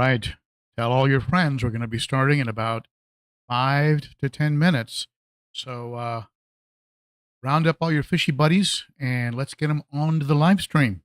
right. Tell all your friends we're going to be starting in about 5 to 10 minutes. So round up all your fishy buddies and let's get them onto the live stream.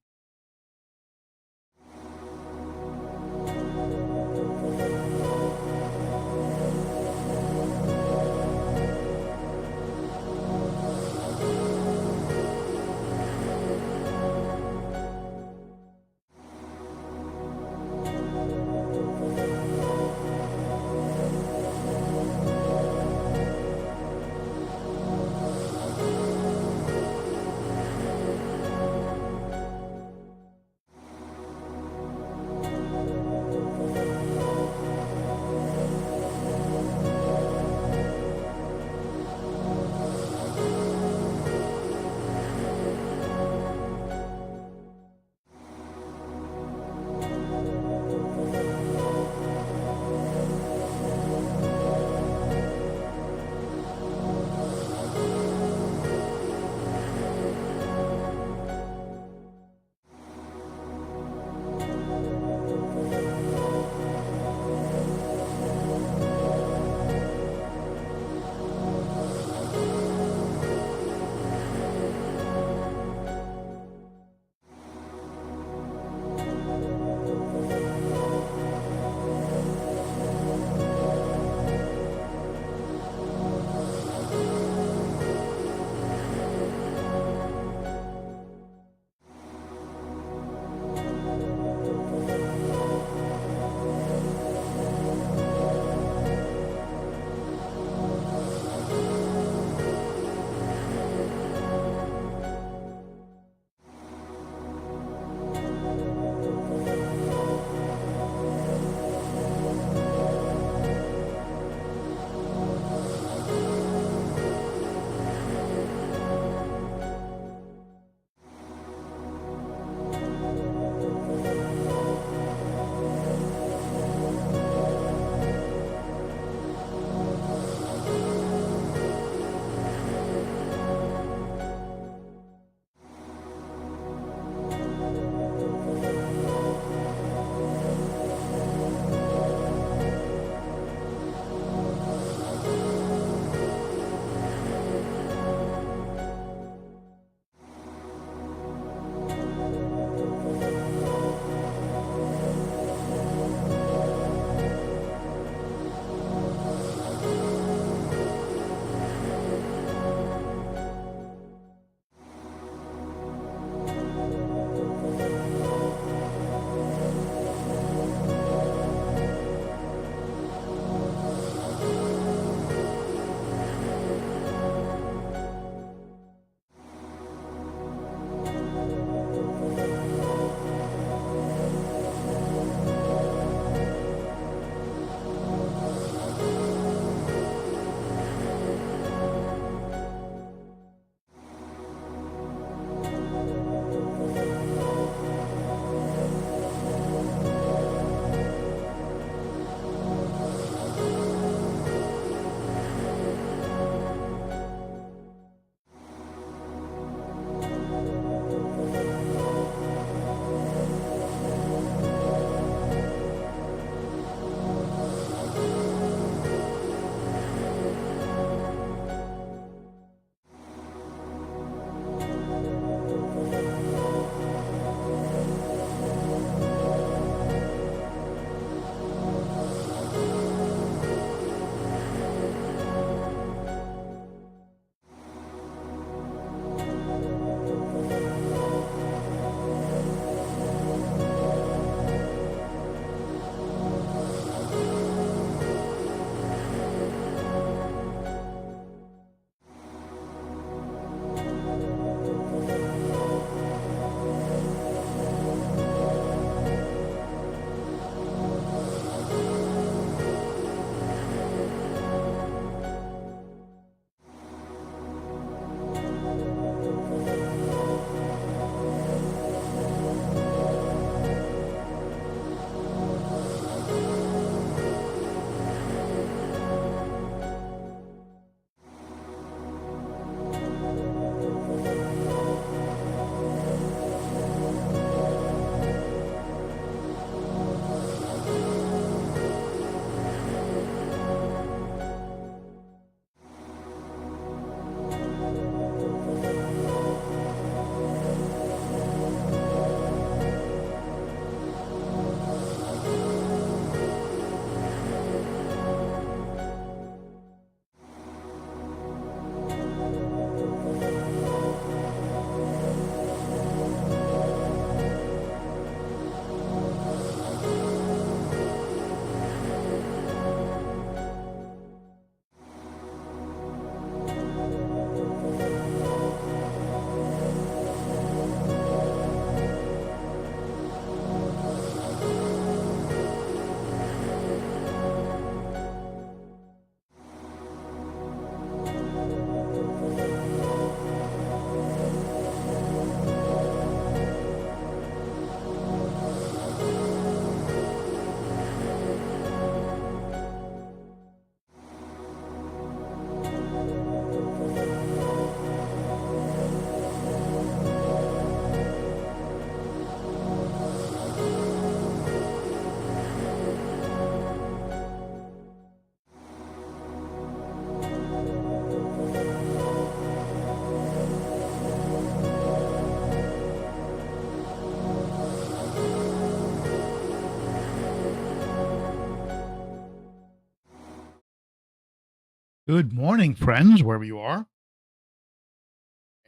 Good morning, friends, wherever you are.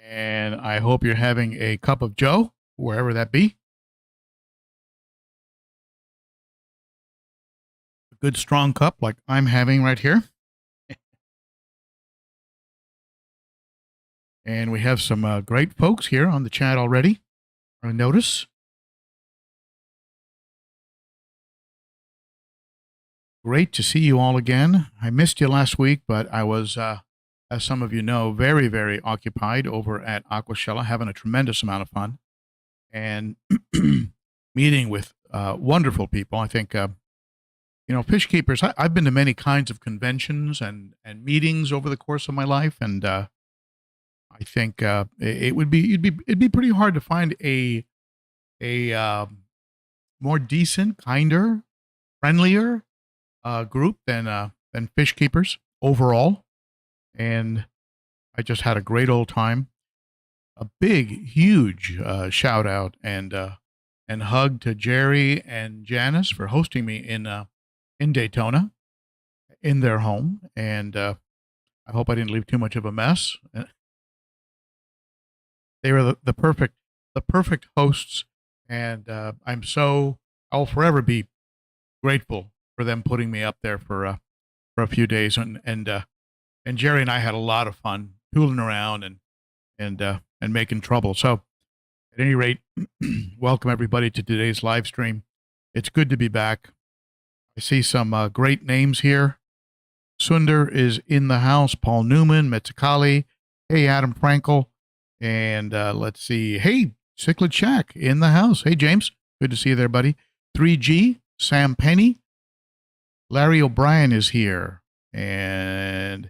And I hope you're having a cup of Joe, wherever that be. A good strong cup like I'm having right here. And we have some great folks here on the chat already. I notice. Great to see you all again. I missed you last week, but I was, as some of you know, very, very occupied over at Aquatics, having a tremendous amount of fun and meeting with wonderful people. I think fish keepers. I've been to many kinds of conventions and meetings over the course of my life, and I think it would be it'd be pretty hard to find a more decent, kinder, friendlier group than fish keepers overall. And I just had a great old time. A big, huge shout out and hug to Jerry and Janice for hosting me in Daytona in their home, and I hope I didn't leave too much of a mess. They were the perfect hosts, and I'll forever be grateful for them putting me up there for a few days, and Jerry and I had a lot of fun tooling around and making trouble. So, at any rate, welcome everybody to today's live stream. It's good to be back. I see some great names here. Sundar is in the house. Paul Newman, Metzakali. Hey, Adam Frankel. And let's see. Hey, Cichlid Shack in the house. Hey, James. Good to see you there, buddy. 3G, Sam Penny. Larry O'Brien is here. And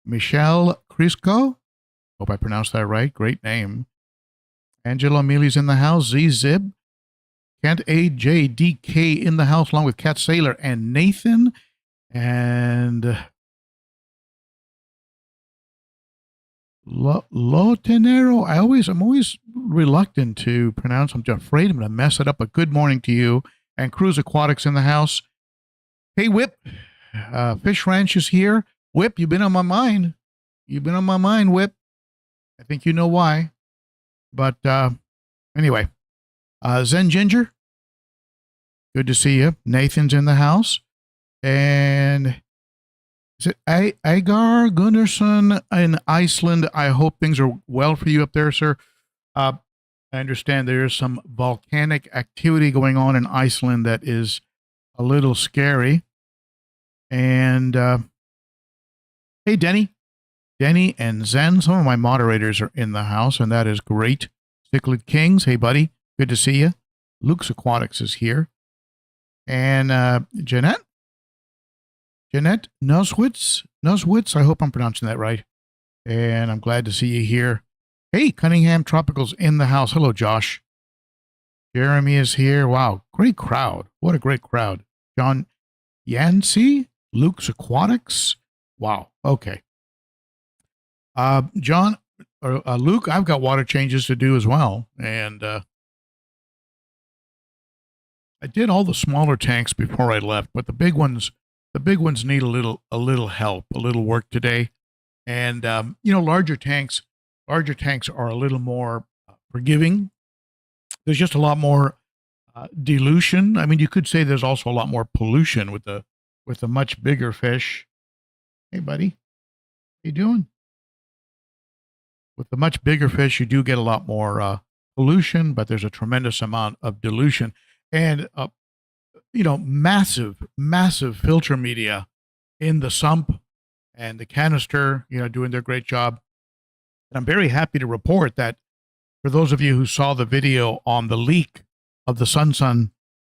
Michelle Crisco. Hope I pronounced that right. Great name. Angela Amelie's in the house. Z Zib. Kent AJDK in the house, along with Kat Saylor and Nathan. And Lotenero. I'm always reluctant to pronounce. I'm afraid I'm going to mess it up. But good morning to you. And Cruise Aquatics in the house. Hey, Whip. Fish Ranch is here. Whip, you've been on my mind. You've been on my mind, Whip. I think you know why. But anyway, Zen Ginger. Good to see you. Nathan's in the house. And is it Agar Gunnarsson in Iceland? I hope things are well for you up there, sir. I understand there is some volcanic activity going on in Iceland that is a little scary. And hey, Denny. Denny and Zen, some of my moderators are in the house, and that is great. Cichlid Kings, hey, buddy. Good to see you. Luke's Aquatics is here. And Jeanette Noswitz, I hope I'm pronouncing that right. And I'm glad to see you here. Hey, Cunningham Tropicals in the house. Hello, Josh. Jeremy is here. Wow, great crowd. What a great crowd. John Yancey, Luke's Aquatics. Wow, okay. Luke, I've got water changes to do as well. And I did all the smaller tanks before I left, but the big ones need a little help, a little work today. And larger tanks are a little more forgiving. There's just a lot more dilution. I mean, you could say there's also a lot more pollution with the much bigger fish. Hey, buddy, how you doing? With the much bigger fish, you do get a lot more pollution, but there's a tremendous amount of dilution and massive filter media in the sump and the canister, doing their great job. And I'm very happy to report that for those of you who saw the video on the leak of the Sun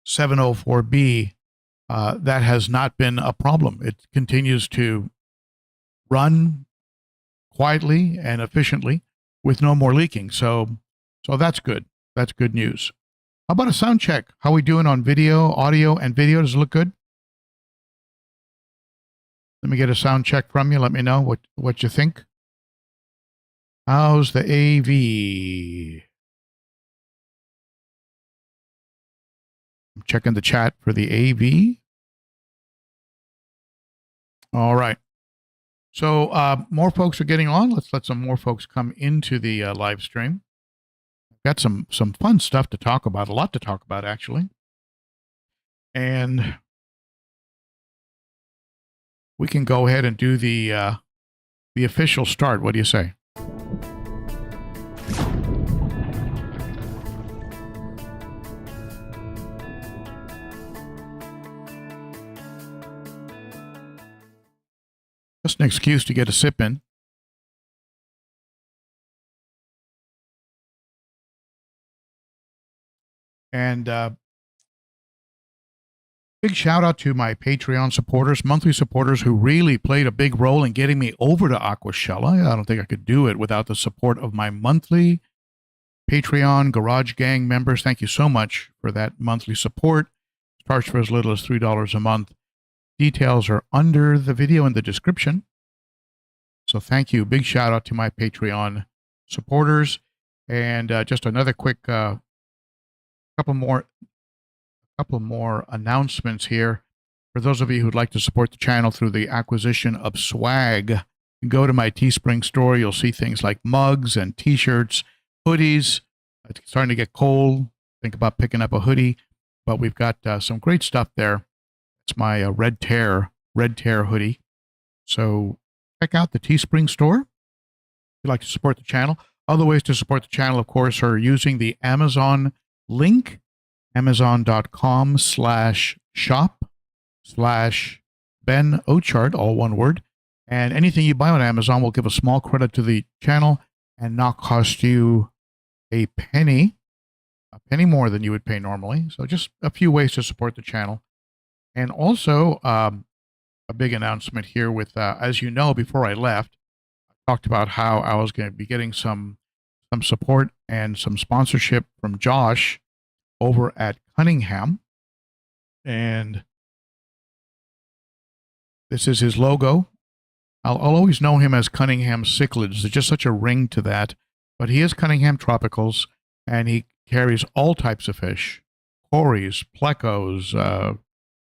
704B, that has not been a problem. It continues to run quietly and efficiently with no more leaking. So that's good. That's good news. How about a sound check? How are we doing on video, audio, and video? Does it look good? Let me get a sound check from you. Let me know what you think. How's the AV? I'm checking the chat for the AV. All right. So more folks are getting on. Let's let some more folks come into the live stream. Got some fun stuff to talk about, a lot to talk about, actually. And we can go ahead and do the official start. What do you say? Just an excuse to get a sip in. And big shout out to my Patreon supporters, monthly supporters who really played a big role in getting me over to Aquashella. I don't think I could do it without the support of my monthly Patreon Garage Gang members. Thank you so much for that monthly support. Starts for as little as $3 a month. Details are under the video in the description. So thank you. Big shout out to my Patreon supporters. And just another quick couple more announcements here. For those of you who'd like to support the channel through the acquisition of swag, go to my Teespring store. You'll see things like mugs and T-shirts, hoodies. It's starting to get cold. Think about picking up a hoodie. But we've got some great stuff there. It's my Red Tear hoodie. So check out the Teespring store if you'd like to support the channel. Other ways to support the channel, of course, are using the Amazon link, amazon.com/shop/ben.o.cichlid, all one word. And anything you buy on Amazon will give a small credit to the channel and not cost you a penny more than you would pay normally. So just a few ways to support the channel. And also a big announcement here with, as you know, before I left, I talked about how I was going to be getting some support and some sponsorship from Josh over at Cunningham. And this is his logo. I'll always know him as Cunningham Cichlids. There's just such a ring to that. But he is Cunningham Tropicals, and he carries all types of fish, cories, plecos,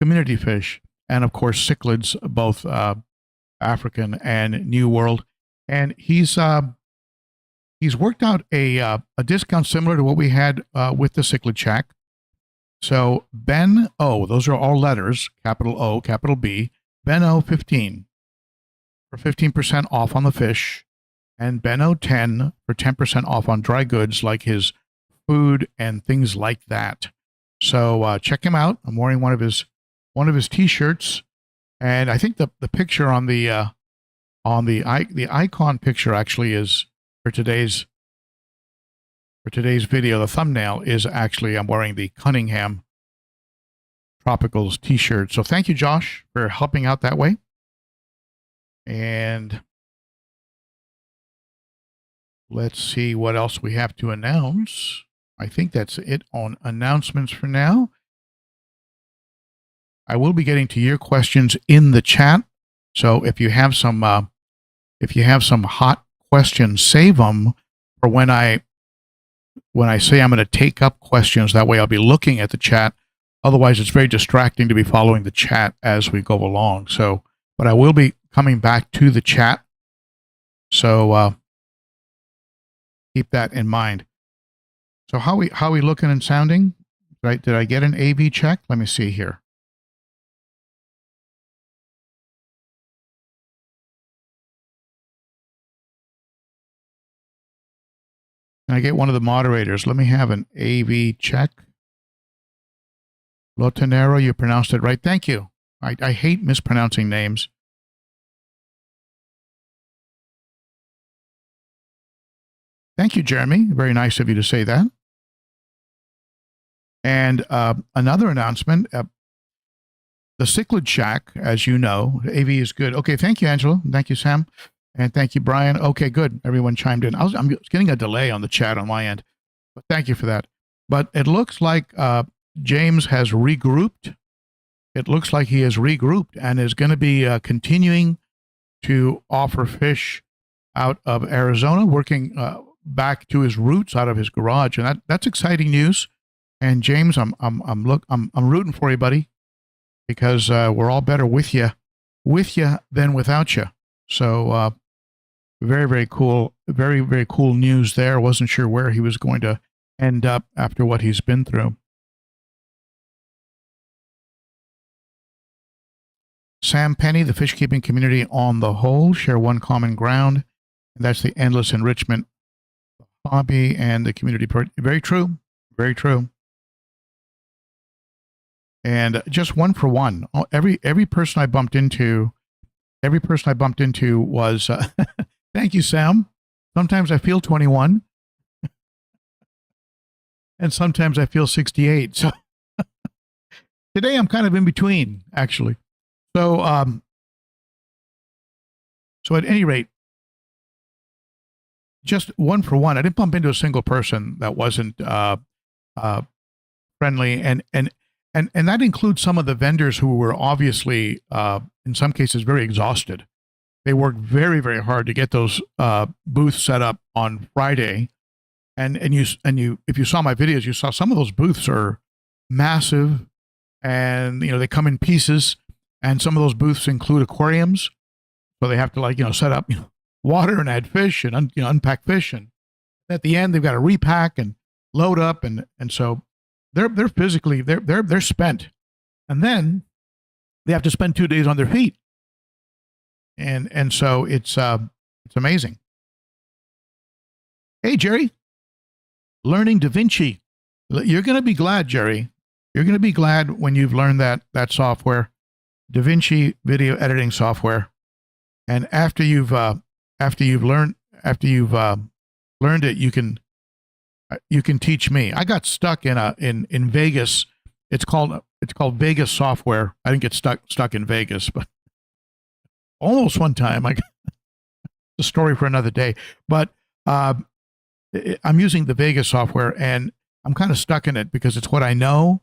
community fish, and of course cichlids, both African and New World. And he's worked out a discount similar to what we had with the Cichlid Shack. So ben.o, those are all letters, capital O, capital B, ben.o 15 for 15% off on the fish, and ben.o 10 for 10% off on dry goods like his food and things like that. So check him out. I'm wearing one of his T-shirts, and I think the picture on the icon picture actually is for today's video. The thumbnail is actually I'm wearing the Cunningham Tropicals T-shirt. So thank you, Josh, for helping out that way. And let's see what else we have to announce. I think that's it on announcements for now. I will be getting to your questions in the chat. So if you have some hot questions, save them for when I say I'm going to take up questions. That way I'll be looking at the chat. Otherwise, it's very distracting to be following the chat as we go along. So, but I will be coming back to the chat. So keep that in mind. So how we looking and sounding? Right? Did I get an AV check? Let me see here. Can I get one of the moderators? Let me have an AV check. Lotanero, you pronounced it right. Thank you. I hate mispronouncing names. Thank you, Jeremy. Very nice of you to say that. And another announcement, the Cichlid Shack, as you know, AV is good. Okay, thank you, Angela. Thank you, Sam. And thank you, Brian. Okay, good. Everyone chimed in. I'm getting a delay on the chat on my end, but thank you for that. But it looks like James has regrouped. It looks like he has regrouped and is going to be continuing to offer fish out of Arizona, working back to his roots out of his garage, and that's exciting news. And James, I'm rooting for you, buddy, because we're all better with you than without you. So very, very cool. Very, very cool news there. Wasn't sure where he was going to end up after what he's been through. Sam Penny, the fish keeping community on the whole share one common ground, and that's the endless enrichment hobby and the community. Very true. Very true. And just one for one. Every person I bumped into was, thank you, Sam. Sometimes I feel 21, and sometimes I feel 68. So today I'm kind of in between, actually. So, so at any rate, just one for one. I didn't bump into a single person that wasn't friendly, and that includes some of the vendors who were obviously, in some cases, very exhausted. They worked very, very hard to get those booths set up on Friday, and you, if you saw my videos, you saw some of those booths are massive, and they come in pieces, and some of those booths include aquariums, so they have to set up water and add fish and unpack fish, and at the end they've got to repack and load up, and so they're physically they're spent, and then they have to spend 2 days on their feet, and so it's amazing. Hey Jerry, learning Da Vinci. You're going to be glad, Jerry. You're going to be glad when you've learned that software, Da Vinci video editing software, and after you've learned it, you can teach me. I got stuck in Vegas. It's called Vegas software. I didn't get stuck in Vegas, but almost one time. It's a story for another day. But I'm using the Vegas software, and I'm kind of stuck in it because it's what I know.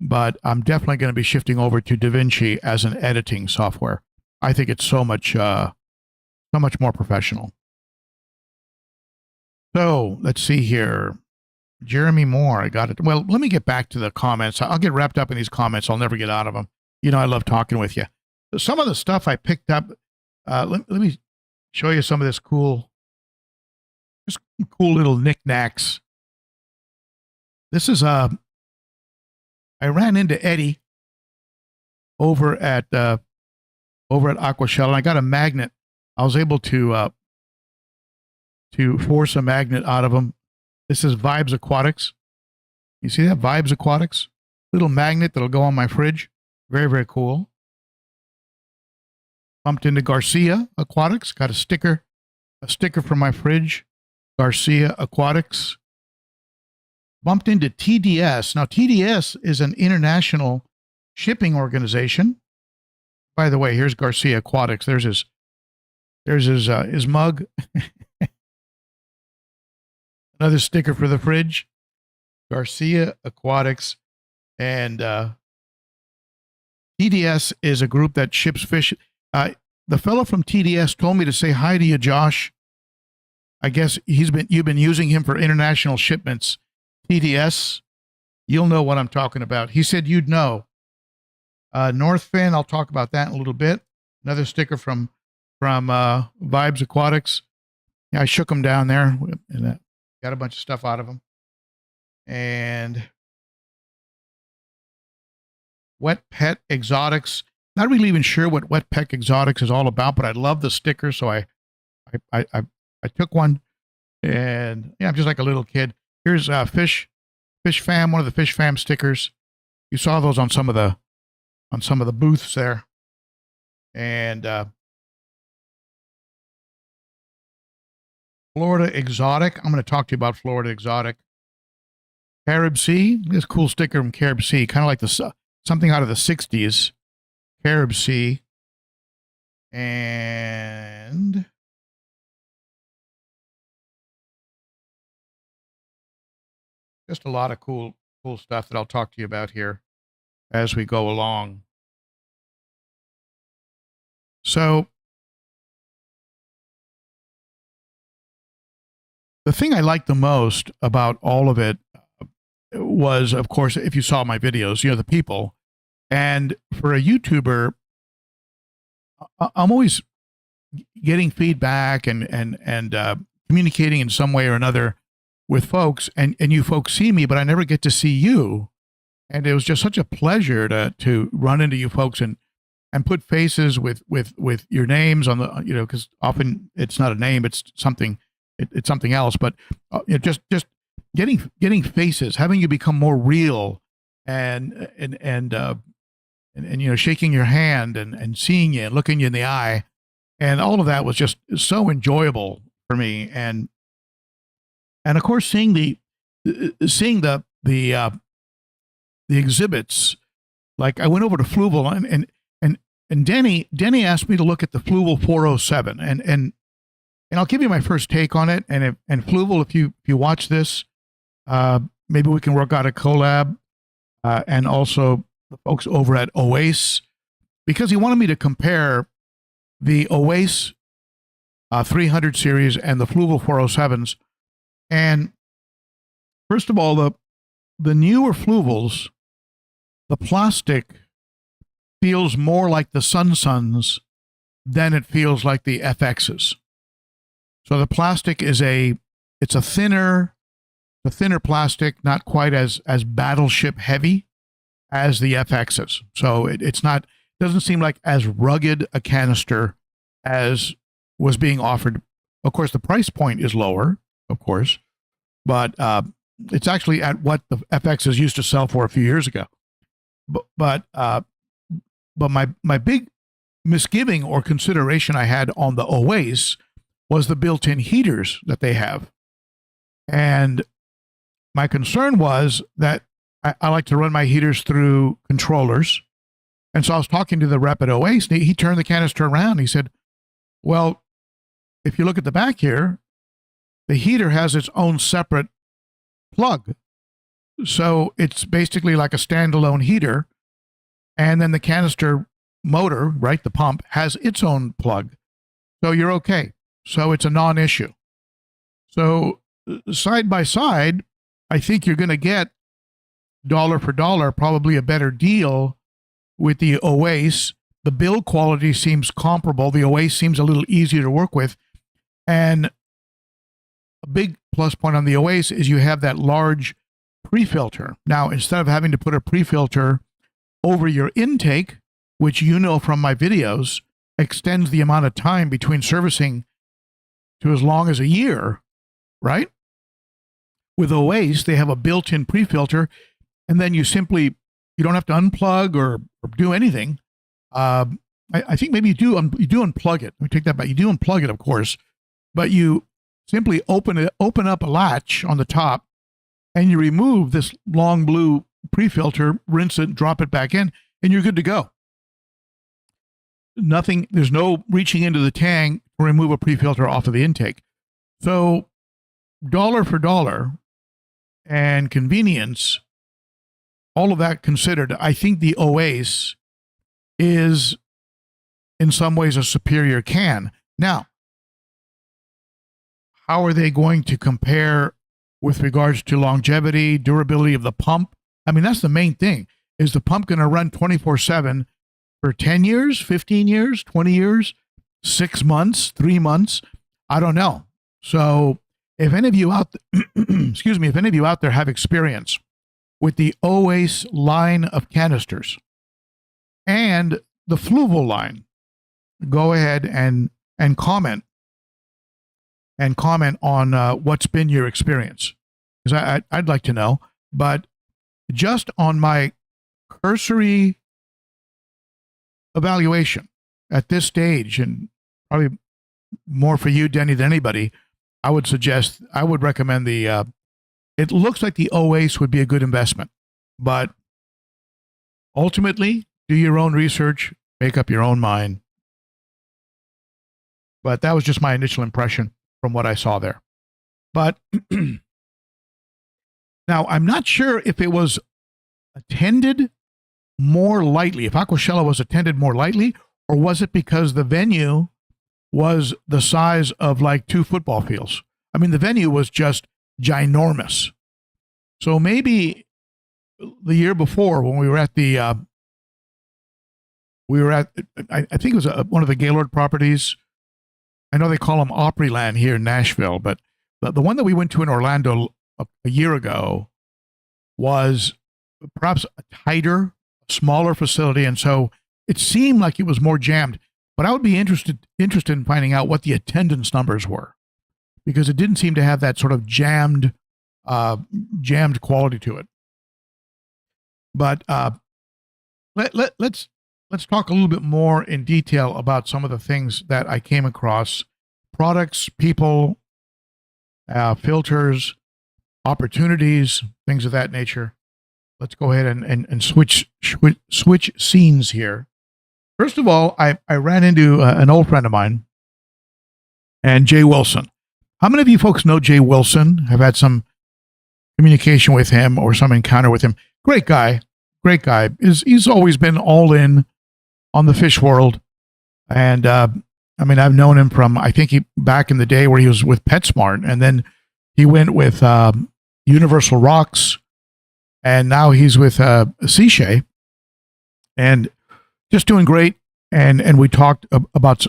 But I'm definitely going to be shifting over to Da Vinci as an editing software. I think it's so much more professional. So let's see here. Jeremy Moore, I got it. Well, let me get back to the comments. I'll get wrapped up in these comments. I'll never get out of them. I love talking with you. Some of the stuff I picked up, let me show you some of this cool little knickknacks. This is, I ran into Eddie over at Aquashell, and I got a magnet. I was able to force a magnet out of him. This is Vibes Aquatics. You see that? Vibes Aquatics. Little magnet that'll go on my fridge. Very, very cool. Bumped into Garcia Aquatics. Got a sticker for my fridge. Garcia Aquatics. Bumped into TDS. Now, TDS is an international shipping organization. By the way, here's Garcia Aquatics. There's his mug. Another sticker for the fridge. Garcia Aquatics. And TDS is a group that ships fish. The fellow from TDS told me to say hi to you, Josh. I guess you've been using him for international shipments. TDS, you'll know what I'm talking about. He said you'd know. Northfin, I'll talk about that in a little bit. Another sticker from Vibes Aquatics. Yeah, I shook him down there and got a bunch of stuff out of him. And Wet Pet Exotics. Not really even sure what Wet Pet Exotics is all about, but I love the sticker, so I took one, and yeah, I'm just like a little kid. Here's Fish Fam, one of the Fish Fam stickers. You saw those on some of the booths there, and Florida Exotic. I'm going to talk to you about Florida Exotic. Carib Sea. This cool sticker from Carib Sea, kind of like something out of the 60s. Carib Sea. And just a lot of cool stuff that I'll talk to you about here as we go along. So the thing I liked the most about all of it was, of course, if you saw my videos, the people. And for a YouTuber, I'm always getting feedback and communicating in some way or another with folks, and you folks see me, but I never get to see you. And it was just such a pleasure to run into you folks and put faces with your names on the, because often it's not a name, it's something, it's something else. But just getting faces, having you become more real, and shaking your hand and seeing you and looking you in the eye, and all of that was just so enjoyable for me. And of course, seeing the exhibits. Like, I went over to Fluval, and Denny asked me to look at the Fluval 407, and I'll give you my first take on it. And Fluval, if you watch this, maybe we can work out a collab, and also the folks over at Oasis, because he wanted me to compare the Oasis 300 series and the Fluval 407s. And first of all, the newer Fluvals, the plastic feels more like the Suns than it feels like the FXs. So the plastic is a thinner plastic, not quite as battleship heavy as the FXs. So doesn't seem like as rugged a canister as was being offered. Of course, the price point is lower, of course, but it's actually at what the FXs used to sell for a few years ago. But my big misgiving or consideration I had on the Oasis was the built-in heaters that they have. And my concern was that I like to run my heaters through controllers. And so I was talking to the rep at Oasis, and he turned the canister around. He said, well, if you look at the back here, the heater has its own separate plug. So it's basically like a standalone heater. And then the canister motor, right, the pump, has its own plug. So you're okay. So it's a non-issue. So side by side, I think you're going to get dollar for dollar, probably a better deal with the Oasis. The build quality seems comparable. The Oasis seems a little easier to work with. And a big plus point on the Oasis is you have that large pre-filter. Now, instead of having to put a pre-filter over your intake, which from my videos extends the amount of time between servicing to as long as a year, right? With Oasis, they have a built-in pre-filter, and then you don't have to unplug or do anything. I think maybe you do unplug it. Let me take that back. You do unplug it, of course, but you simply open up a latch on the top, and you remove this long blue pre-filter, rinse it, drop it back in, and you're good to go. There's no reaching into the tank to remove a pre-filter off of the intake. So dollar for dollar and convenience, all of that considered, I think the Oasis is in some ways a superior can. Now, how are they going to compare with regards to longevity, durability of the pump? I mean, that's the main thing. Is the pump going to run 24/7 for 10 years, 15 years, 20 years, 6 months, 3 months? I don't know. So if any of you out if any of you out there have experience with the Oasis line of canisters and the Fluval line, go ahead and comment on what's been your experience, because I'd like to know. But just on my cursory evaluation at this stage, and probably more for you, Denny, than anybody, I would recommend it looks like the Oasis would be a good investment. But ultimately, do your own research, make up your own mind. But that was just my initial impression from what I saw there. But now, I'm not sure if it was attended more lightly, if Aquashella was attended more lightly, or was it because the venue was the size of like 2 football fields? I mean, the venue was just ginormous. So maybe the year before, when we were at I think it was one of the Gaylord properties, I know they call them Opryland here in Nashville, but the one that we went to in Orlando a year ago was perhaps a tighter, smaller facility, and so it seemed like it was more jammed. But I would be interested in finding out what the attendance numbers were, because it didn't seem to have that sort of jammed quality to it. But let's talk a little bit more in detail about some of the things that I came across: products, people, filters, opportunities, things of that nature. Let's go ahead and switch scenes here. First of all, I ran into an old friend of mine, and Jay Wilson. How many of you folks know Jay Wilson? Have had some communication with him or some encounter with him? Great guy. He's always been all in on the fish world. And I mean, I've known him from, I think back in the day where he was with PetSmart, and then he went with Universal Rocks, and now he's with Cichlids, and just doing great. And we talked about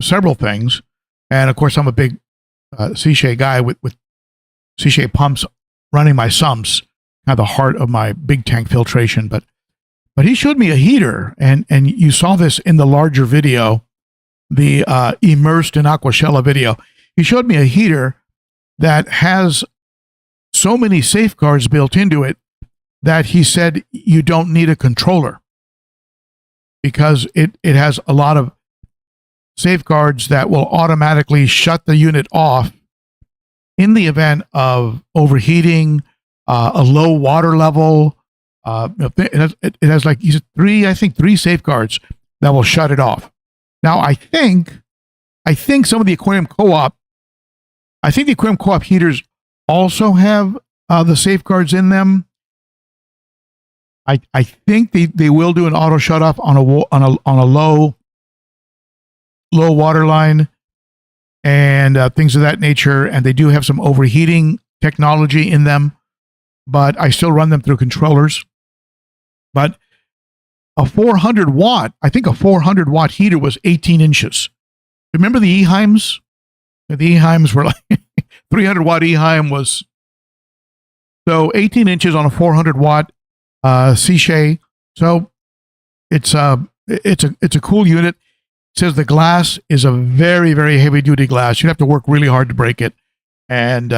several things. And of course, I'm a big Cichlids guy with Cichlids pumps running my sumps, kind of the heart of my big tank filtration. But he showed me a heater, and you saw this in the larger video, the Immersed in Aquashella video. He showed me a heater that has so many safeguards built into it that he said you don't need a controller, because it has a lot of safeguards that will automatically shut the unit off in the event of overheating, a low water level. It has like three safeguards that will shut it off. Now, I think some of the aquarium co-op heaters also have the safeguards in them. I think they will do an auto shut off on a low water line and things of that nature, and they do have some overheating technology in them, but I still run them through controllers. But a 400 watt heater was 18 inches. Remember the Eheims? The Eheims were like 300 watt Eheim was, so 18 inches on a 400 watt Cichlids. So it's a cool unit. It says the glass is a very, very heavy duty glass. You'd have to work really hard to break it. And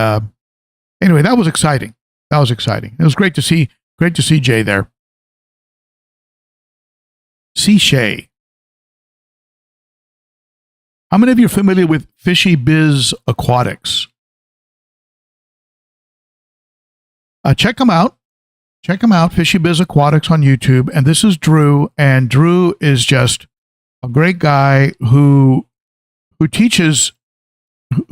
anyway, that was exciting. It was great to see Jay there. Cichlids. How many of you are familiar with Fishy Biz Aquatics? Check them out. Fishy Biz Aquatics on YouTube. And this is Drew. And Drew is just a great guy who teaches,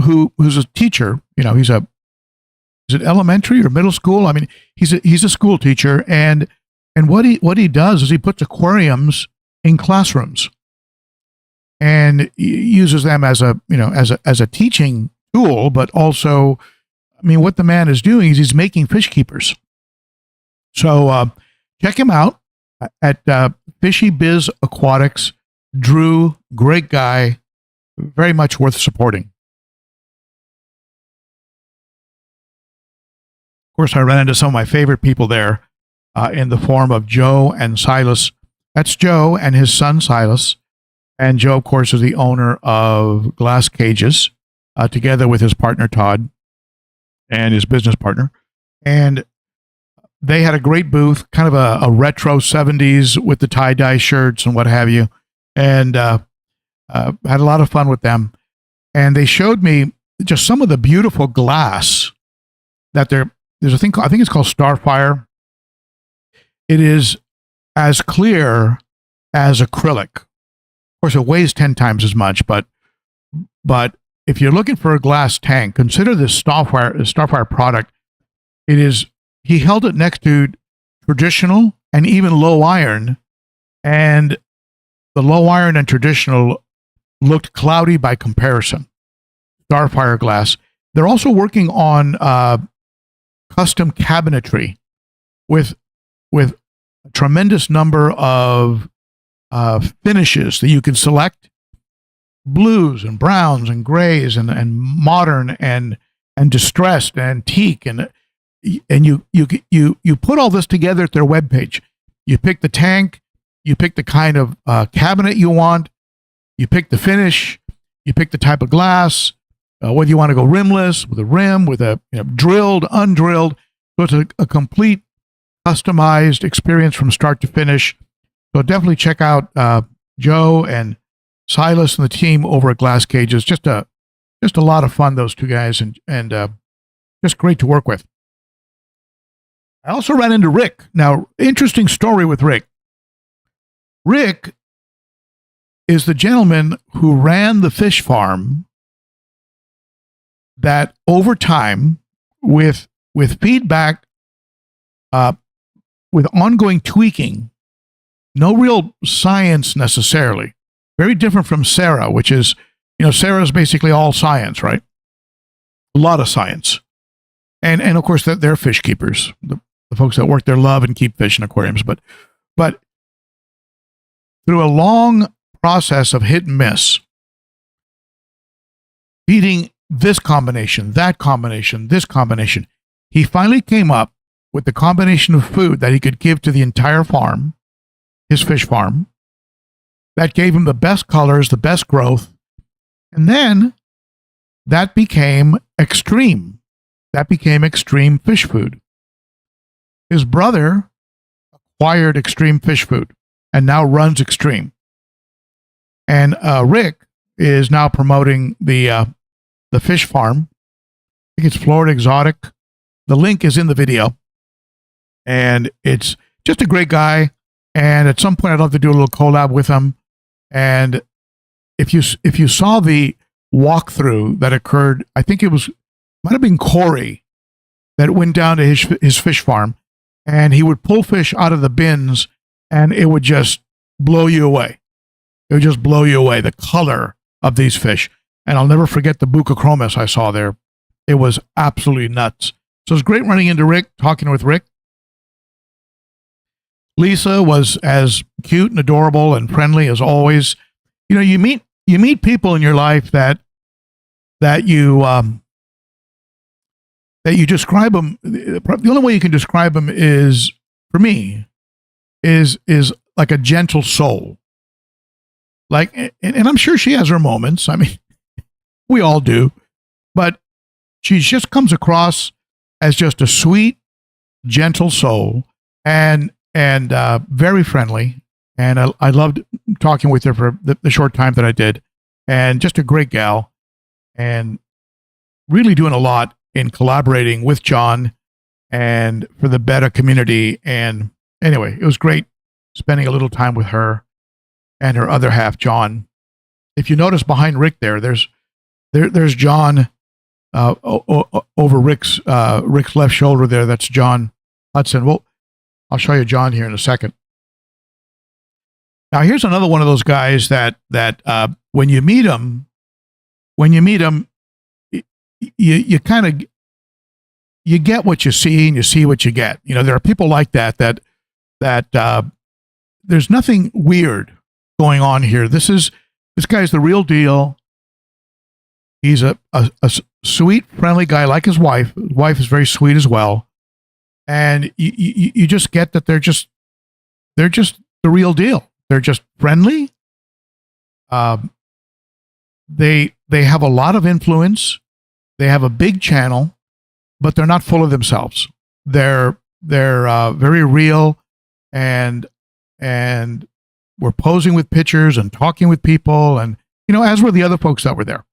who's a teacher. You know, is it elementary or middle school? I mean, he's a school teacher. And what he does is he puts aquariums in classrooms and uses them as a teaching tool, but also, I mean, what the man is doing is he's making fish keepers. So check him out at Fishy Biz Aquatics. Drew, great guy, very much worth supporting. Of course, I ran into some of my favorite people there in the form of Joe and Silas. That's Joe and his son Silas. And Joe, of course, is the owner of Glass Cages, together with his partner Todd and his business partner. And they had a great booth, kind of a retro 70s with the tie-dye shirts and what have you. And had a lot of fun with them. And they showed me just some of the beautiful glass that there's a thing called, I think it's called Starfire. It is as clear as acrylic. Of course, it weighs 10 times as much, but if you're looking for a glass tank, consider this Starfire product. He held it next to traditional and even low iron, and the low iron and traditional looked cloudy by comparison. Starfire glass. They're also working on custom cabinetry with a tremendous number of finishes that you can select. blues and browns and grays and modern and distressed and antique, and you put all this together at their webpage. You pick the tank, you pick the kind of cabinet you want, you pick the finish, you pick the type of glass, whether you want to go rimless, with a rim, with a drilled, undrilled. So it's a complete customized experience from start to finish. So definitely check out Joe and Silas and the team over at Glass Cages. Just a lot of fun, those two guys, and just great to work with. I also ran into Rick. Now, interesting story with Rick. Rick is the gentleman who ran the fish farm that over time, with feedback, with ongoing tweaking, no real science necessarily, very different from Sarah, which is, Sarah's basically all science, right? A lot of science. And of course, they're fish keepers. The folks that work there love and keep fish in aquariums. But through a long process of hit and miss, feeding this combination, that combination, this combination, he finally came up with the combination of food that he could give to the entire farm, his fish farm, that gave him the best colors, the best growth. And then that became extreme. That became extreme fish food. His brother acquired extreme fish food and now runs Extreme. And Rick is now promoting the fish farm. I think it's Florida Exotic. The link is in the video. And it's just a great guy. And at some point, I'd love to do a little collab with him. And if you saw the walkthrough that occurred, I think might have been Corey that went down to his fish farm, and he would pull fish out of the bins, and it would just blow you away. It would just blow you away, the color of these fish. And I'll never forget the Buccochromis I saw there. It was absolutely nuts. So it's great running into Rick, talking with Rick. Lisa was as cute and adorable and friendly as always. You meet people in your life that you describe them. The only way you can describe them is, for me, is like a gentle soul. Like, and I'm sure she has her moments. I mean, we all do, but she just comes across as just a sweet, gentle soul, and very friendly. And I loved talking with her for the short time that I did, and just a great gal, and really doing a lot in collaborating with John and for the betta community. And anyway, it was great spending a little time with her and her other half, John. If you notice behind Rick there's John over Rick's left shoulder there. That's John Hudson. Well, I'll show you John here in a second. Now, here's another one of those guys that when you meet him, you kind of, you get what you see and you see what you get. There are people like that there's nothing weird going on here. This guy's the real deal. He's a sweet, friendly guy like his wife. His wife is very sweet as well. And you just get that they're just the real deal. They're just friendly. They have a lot of influence. They have a big channel, but they're not full of themselves. They're very real, and we're posing with pictures and talking with people, and as were the other folks that were there,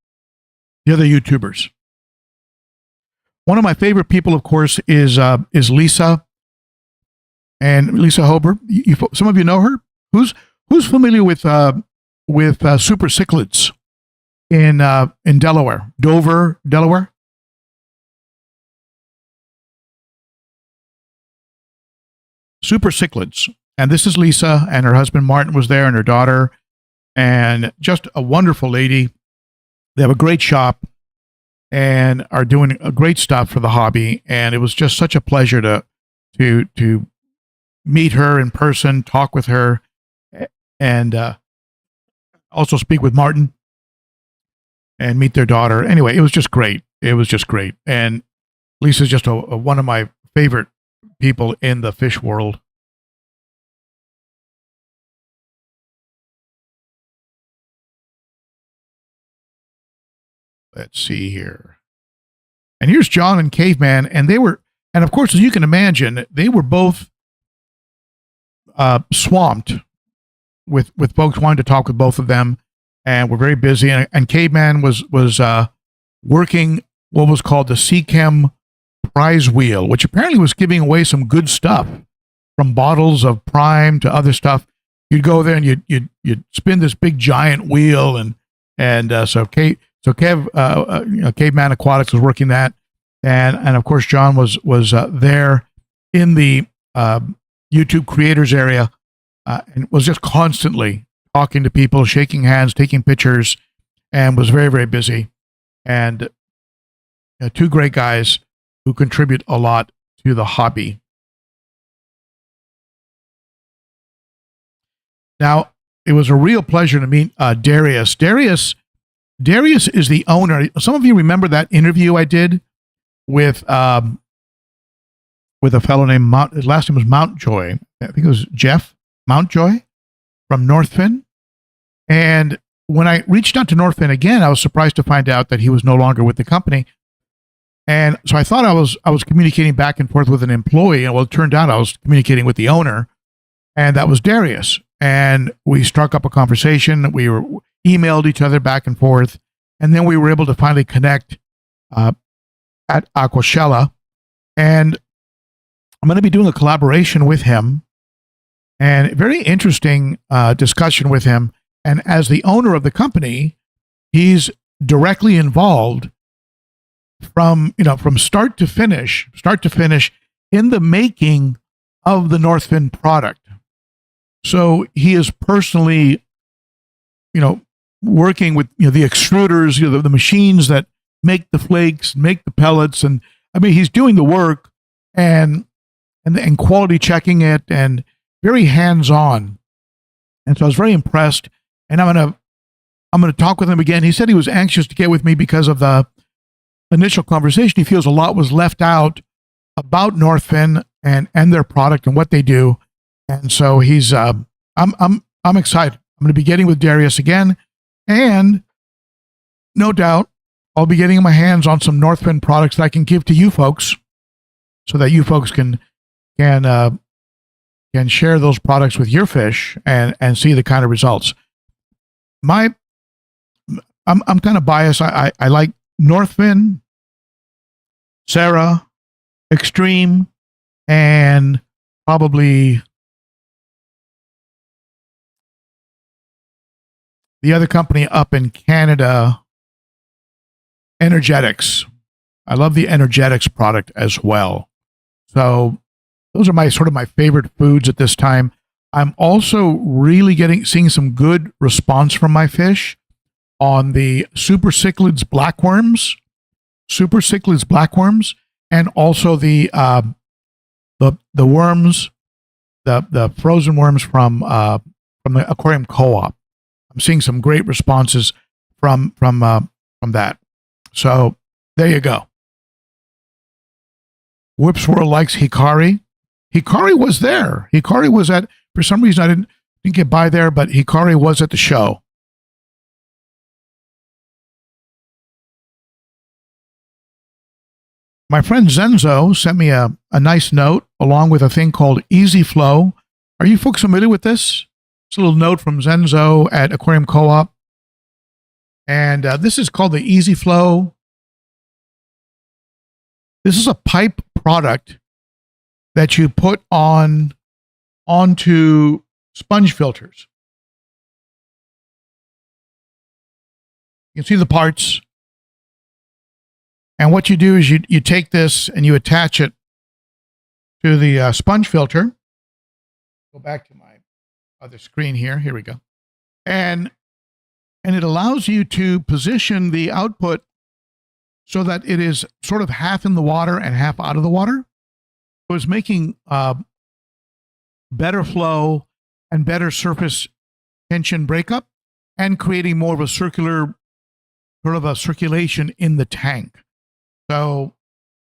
the other YouTubers. One of my favorite people, of course, is Lisa, and Lisa Hober. Some of you know her. Who's familiar with Super Cichlids in Delaware, Dover, Delaware? Super Cichlids. And this is Lisa, and her husband Martin was there, and her daughter, and just a wonderful lady. They have a great shop and are doing a great stuff for the hobby. And it was just such a pleasure to meet her in person, talk with her, and also speak with Martin. and meet their daughter. Anyway, it was just great. It was just great. And Lisa's just one of my favorite people in the fish world. Let's see here. And here's John and Caveman, and and of course, as you can imagine, they were both swamped with folks wanting to talk with both of them, and were very busy. And Caveman was working what was called the Seachem prize wheel, which apparently was giving away some good stuff, from bottles of Prime to other stuff. You'd go there and you'd spin this big giant wheel, and so Caveman Aquatics was working that, and of course John was there in the YouTube creators area, and was just constantly talking to people, shaking hands, taking pictures, and was very, very busy. And two great guys who contribute a lot to the hobby. Now, it was a real pleasure to meet Darius. Darius is the owner. Some of you remember that interview I did with a fellow named his last name was Mountjoy. I think it was Jeff Mountjoy from Northfin. And when I reached out to Northfin again, I was surprised to find out that he was no longer with the company. And so I thought I was communicating back and forth with an employee. And well, it turned out I was communicating with the owner, and that was Darius. And we struck up a conversation. We were emailed each other back and forth. And then we were able to finally connect at Aquashella. And I'm going to be doing a collaboration with him, and a very interesting discussion with him. And as the owner of the company, he's directly involved from start to finish in the making of the Northfin product. So he is personally, working with the extruders, the machines that make the flakes, make the pellets, and I mean he's doing the work and quality checking it, and very hands-on. And so I was very impressed. And I'm gonna talk with him again. He said he was anxious to get with me because of the initial conversation. He feels a lot was left out about Northfin and their product and what they do. And so he's I'm excited. I'm going to be getting with Darius again, and no doubt I'll be getting my hands on some Northfin products that I can give to you folks, so that you folks can share those products with your fish and see the kind of results. I'm kind of biased. I like Northfin, Sarah, Extreme, and probably the other company up in Canada, Energetics. I love the Energetics product as well. So those are my favorite foods at this time. I'm also really seeing some good response from my fish on the Super Cichlids blackworms, and also the worms, the frozen worms from the Aquarium Co-op. I'm seeing some great responses from that. So there you go. Whipswirl likes Hikari. Hikari was there. Hikari was at, for some reason I didn't get by there, but Hikari was at the show. My friend Zenzo sent me a nice note along with a thing called Easy Flow. Are you folks familiar with this? It's a little note from Zenzo at Aquarium Co-op. And this is called the Easy Flow. This is a pipe product that you put onto sponge filters. You can see the parts. And what you do is you take this and you attach it to the sponge filter. Go back to my other screen here. Here we go. And it allows you to position the output so that it is sort of half in the water and half out of the water. So it's making better flow and better surface tension breakup, and creating more of a circular sort of a circulation in the tank. So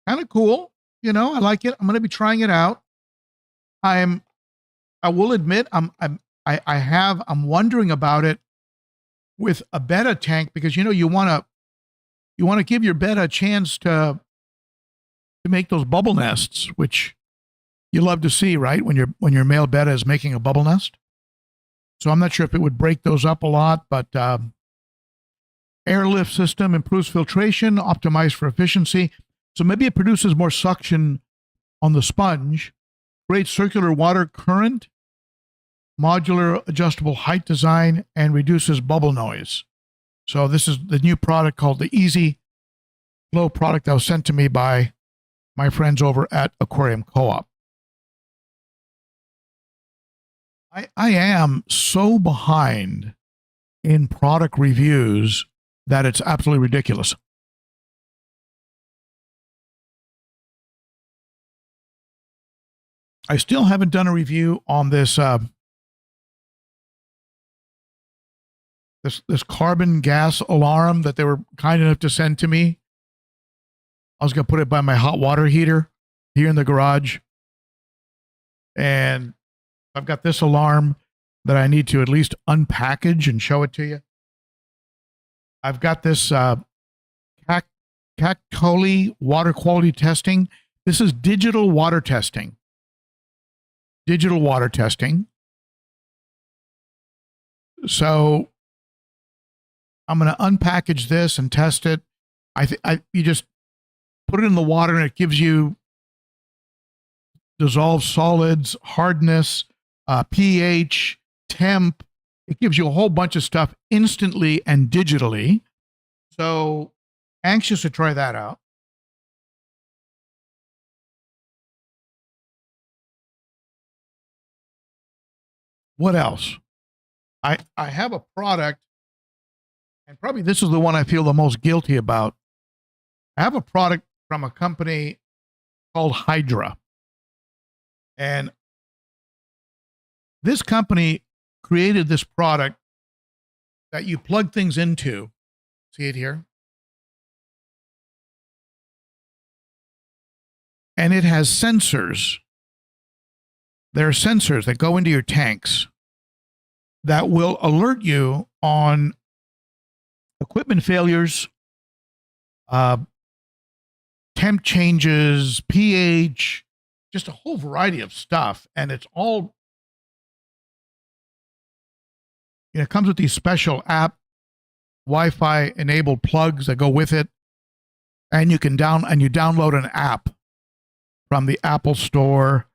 kind of cool. You know, I like it. I'm going to be trying it out. I will admit I'm wondering about it with a betta tank, because you know you want to give your betta a chance to make those bubble nests, which you love to see, right? When your male betta is making a bubble nest. So I'm not sure if it would break those up a lot, but airlift system improves filtration, optimized for efficiency. So maybe it produces more suction on the sponge, great circular water current, modular adjustable height design, and reduces bubble noise. So this is the new product called the Easy Flow product that was sent to me by my friends over at Aquarium Co-op. I am so behind in product reviews that it's absolutely ridiculous. I still haven't done a review on this this carbon gas alarm that they were kind enough to send to me. I was going to put it by my hot water heater here in the garage. And I've got this alarm that I need to at least unpackage and show it to you. I've got this Cactoli water quality testing. This is digital water testing. Digital water testing. So I'm going to unpackage this and test it. You just put it in the water and it gives you dissolved solids, hardness, pH, temp. It gives you a whole bunch of stuff instantly and digitally. So anxious to try that out. What else? I have a product, and probably this is the one I feel the most guilty about. I have a product from a company called Hydra. And this company created this product that you plug things into. See it here? And it has sensors. There are sensors that go into your tanks that will alert you on equipment failures, temp changes, pH, just a whole variety of stuff. And it's all, it comes with these special app, Wi-Fi enabled plugs that go with it. And you can download an app from the Apple Store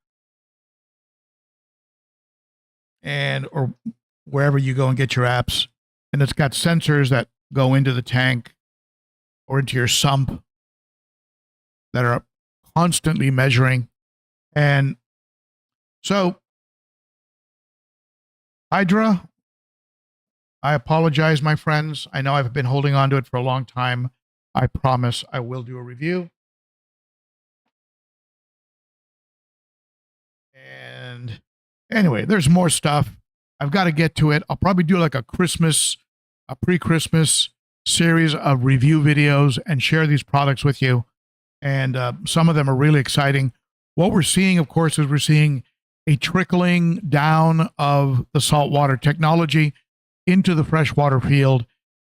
or wherever you go and get your apps. And it's got sensors that go into the tank or into your sump that are constantly measuring. And so, Hydra, I apologize, my friends. I know I've been holding on to it for a long time. I promise I will do a review. And anyway, there's more stuff. I've got to get to it. I'll probably do like a pre-Christmas series of review videos and share these products with you. And some of them are really exciting. What we're seeing, of course, is we're seeing a trickling down of the saltwater technology into the freshwater field.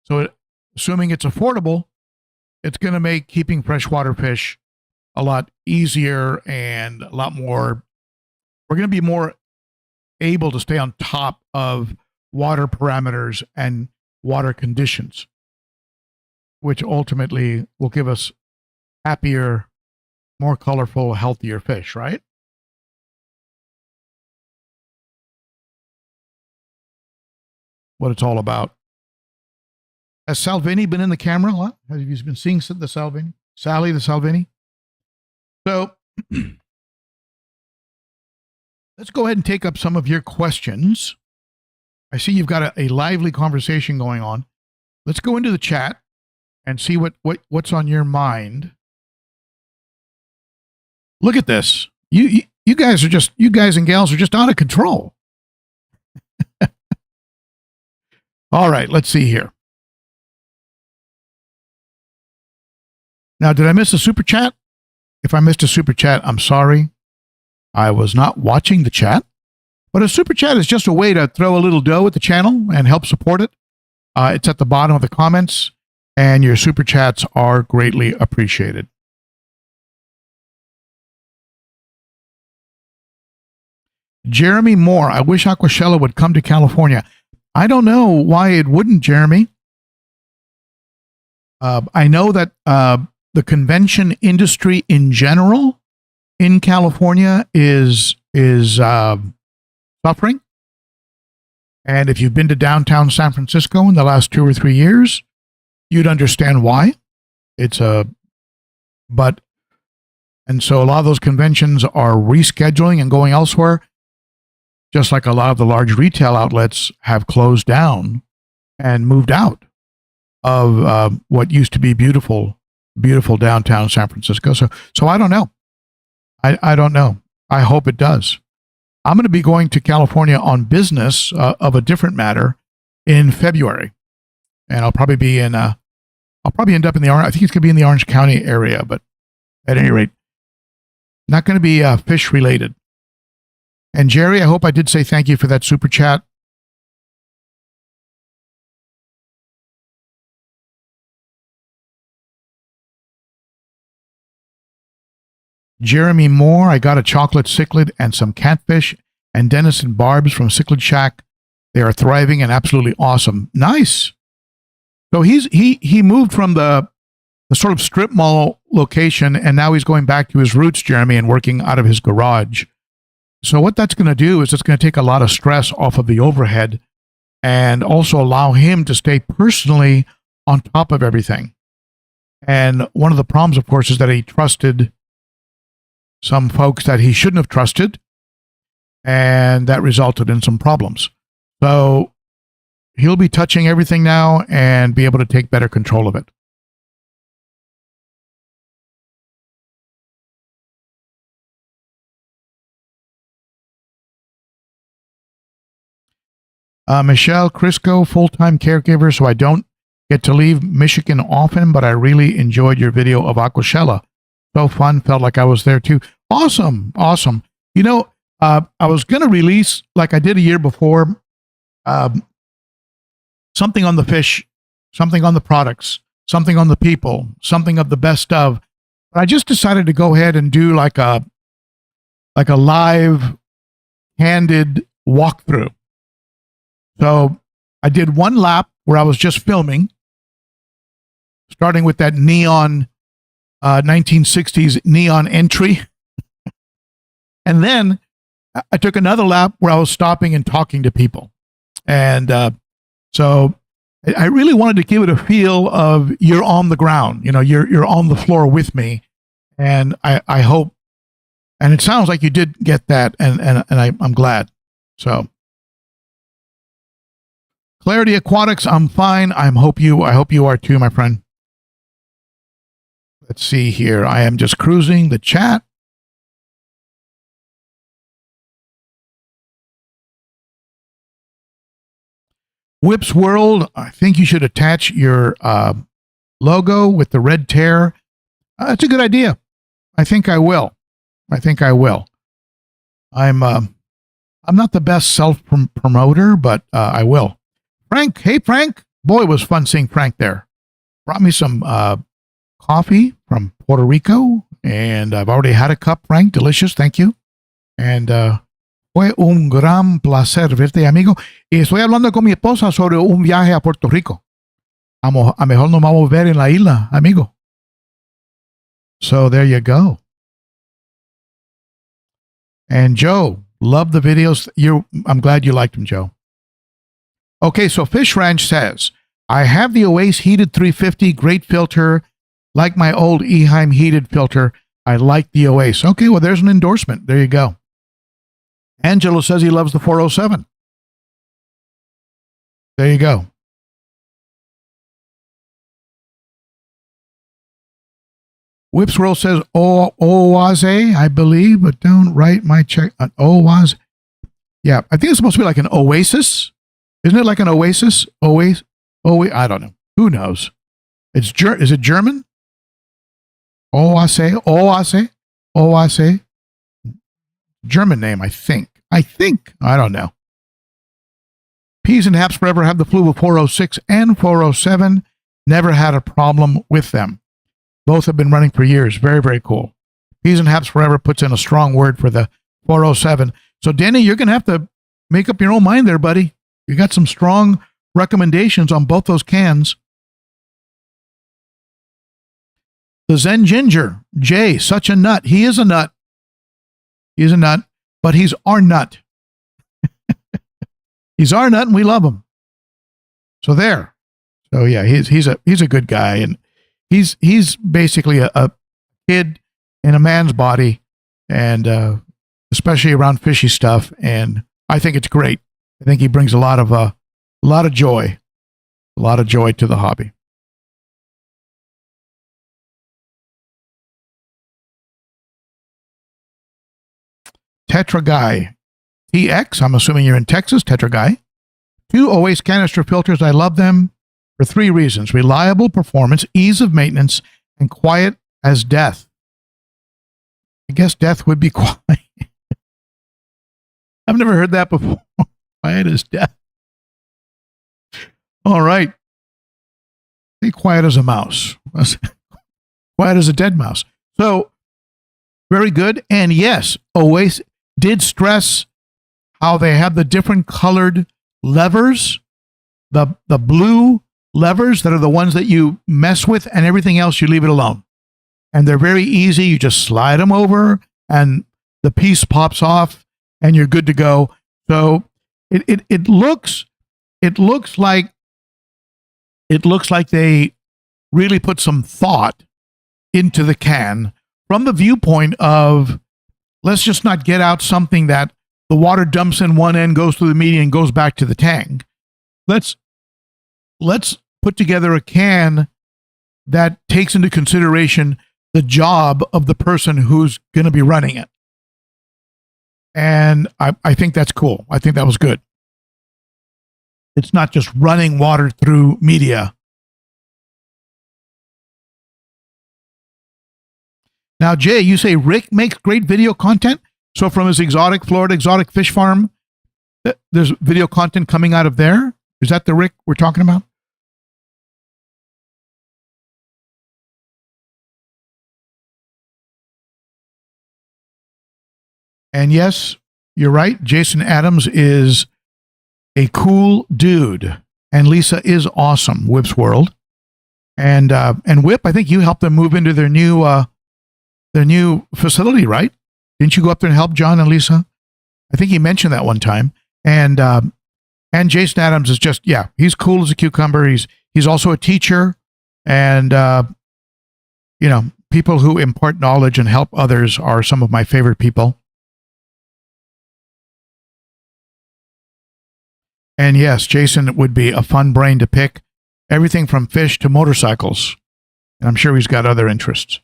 So assuming it's affordable, it's going to make keeping freshwater fish a lot easier and a lot more. We're going to be more able to stay on top of water parameters and water conditions, which ultimately will give us happier, more colorful, healthier fish, right? What it's all about. Has Salvini been in the camera a lot? Have you been seeing the Salvini? Sally the Salvini? So let's go ahead and take up some of your questions. I see you've got a lively conversation going on. Let's go into the chat and see what's on your mind. Look at this. You guys and gals are just out of control. All right, let's see here. Now, did I miss a super chat? If I missed a super chat, I'm sorry. I was not watching the chat. But a super chat is just a way to throw a little dough at the channel and help support it. It's at the bottom of the comments, and your super chats are greatly appreciated. Jeremy Moore, I wish Aquashella would come to California. I don't know why it wouldn't, Jeremy. I know that the convention industry in general in California is suffering. And if you've been to downtown San Francisco in the last 2 or 3 years, you'd understand why. And so a lot of those conventions are rescheduling and going elsewhere, just like a lot of the large retail outlets have closed down and moved out of what used to be beautiful downtown San Francisco. So I don't know. I don't know. I hope it does. I'm going to be going to California on business of a different matter in February, and I'll probably end up in the Orange. I think it's going to be in the Orange County area, but at any rate, not going to be fish related. And Jerry, I hope I did say thank you for that super chat. Jeremy Moore, I got a chocolate cichlid and some catfish, and Dennis and Barb's from Cichlid Shack. They are thriving and absolutely awesome. Nice. So he moved from the sort of strip mall location, and now he's going back to his roots, Jeremy, and working out of his garage. So what that's going to do is it's going to take a lot of stress off of the overhead and also allow him to stay personally on top of everything. And one of the problems, of course, is that he trusted some folks that he shouldn't have trusted, and that resulted in some problems. So he'll be touching everything now and be able to take better control of it. Michelle Crisco, full-time caregiver, so I don't get to leave Michigan often, but I really enjoyed your video of Aquashella. So fun, felt like I was there too. Awesome. You know, I was going to release, like I did a year before, something on the fish, something on the products, something on the people, something of the best of. But I just decided to go ahead and do like a live, handed walkthrough. So I did one lap where I was just filming, starting with that neon 1960s neon entry. And then I took another lap where I was stopping and talking to people. And so I really wanted to give it a feel of you're on the ground, you know, you're on the floor with me. And I hope, and it sounds like you did get that, and I'm glad. So Clarity Aquatics, I'm fine. I hope you are too, my friend. Let's see here. I am just cruising the chat. Whips World, I think you should attach your logo with the red tear. That's a good idea. I think I will. I'm not the best self-promoter, but I will. Frank, hey Frank. Boy, it was fun seeing Frank there. Brought me some coffee from Puerto Rico, and I've already had a cup, Frank. Delicious, thank you. And fue un gran placer verte, amigo. Y estoy hablando con mi esposa sobre un viaje a Puerto Rico. A mejor nos vamos a ver en la isla, amigo. So there you go. And Joe, love the videos. I'm glad you liked them, Joe. Okay, so Fish Ranch says, I have the Oasis Heated 350, great filter, like my old Eheim heated filter. I like the Oasis. Okay, well, there's an endorsement. There you go. Angelo says he loves the 407. There you go. Whips World says, Oase, I believe, but don't write my check on Oase. Yeah, I think it's supposed to be like an oasis. Isn't it like an oasis? I don't know. Who knows? Is it German? O.cichlid. German name, I think. I don't know. Peas and Haps Forever have the flu of 406 and 407. Never had a problem with them. Both have been running for years. Very, very cool. Peas and Haps Forever puts in a strong word for the 407. So, Denny, you're going to have to make up your own mind there, buddy. You got some strong recommendations on both those cans. The Zen Ginger, Jay, such a nut. He is a nut. He's a nut, but he's our nut. He's our nut, and we love him. So there. So yeah, he's a good guy, and he's basically a kid in a man's body, and especially around fishy stuff. And I think it's great. I think he brings a lot of joy to the hobby. Tetra Guy. TX, I'm assuming you're in Texas, Tetra Guy. 2 Oasis canister filters. I love them for 3 reasons: reliable performance, ease of maintenance, and quiet as death. I guess death would be quiet. I've never heard that before. Quiet as death. All right. Be quiet as a mouse. Quiet as a dead mouse. So, very good. And yes, Oasis did stress how they have the different colored levers, the blue levers that are the ones that you mess with, and everything else you leave it alone. And they're very easy. You just slide them over and the piece pops off and you're good to go. So it looks like they really put some thought into the can from the viewpoint of, let's just not get out something that the water dumps in one end, goes through the median, and goes back to the tank. Let's put together a can that takes into consideration the job of the person who's going to be running it. And I think that's cool. I think that was good. It's not just running water through media. Now, Jay, you say Rick makes great video content. So from his Florida exotic fish farm, there's video content coming out of there. Is that the Rick we're talking about? And yes, you're right. Jason Adams is a cool dude, and Lisa is awesome. Whip's World, and Whip, I think you helped them move into their new facility, right? Didn't you go up there and help John and Lisa? I think he mentioned that one time. And Jason Adams is just, yeah, he's cool as a cucumber. He's also a teacher, and people who impart knowledge and help others are some of my favorite people. And yes, Jason would be a fun brain to pick. Everything from fish to motorcycles. And I'm sure he's got other interests.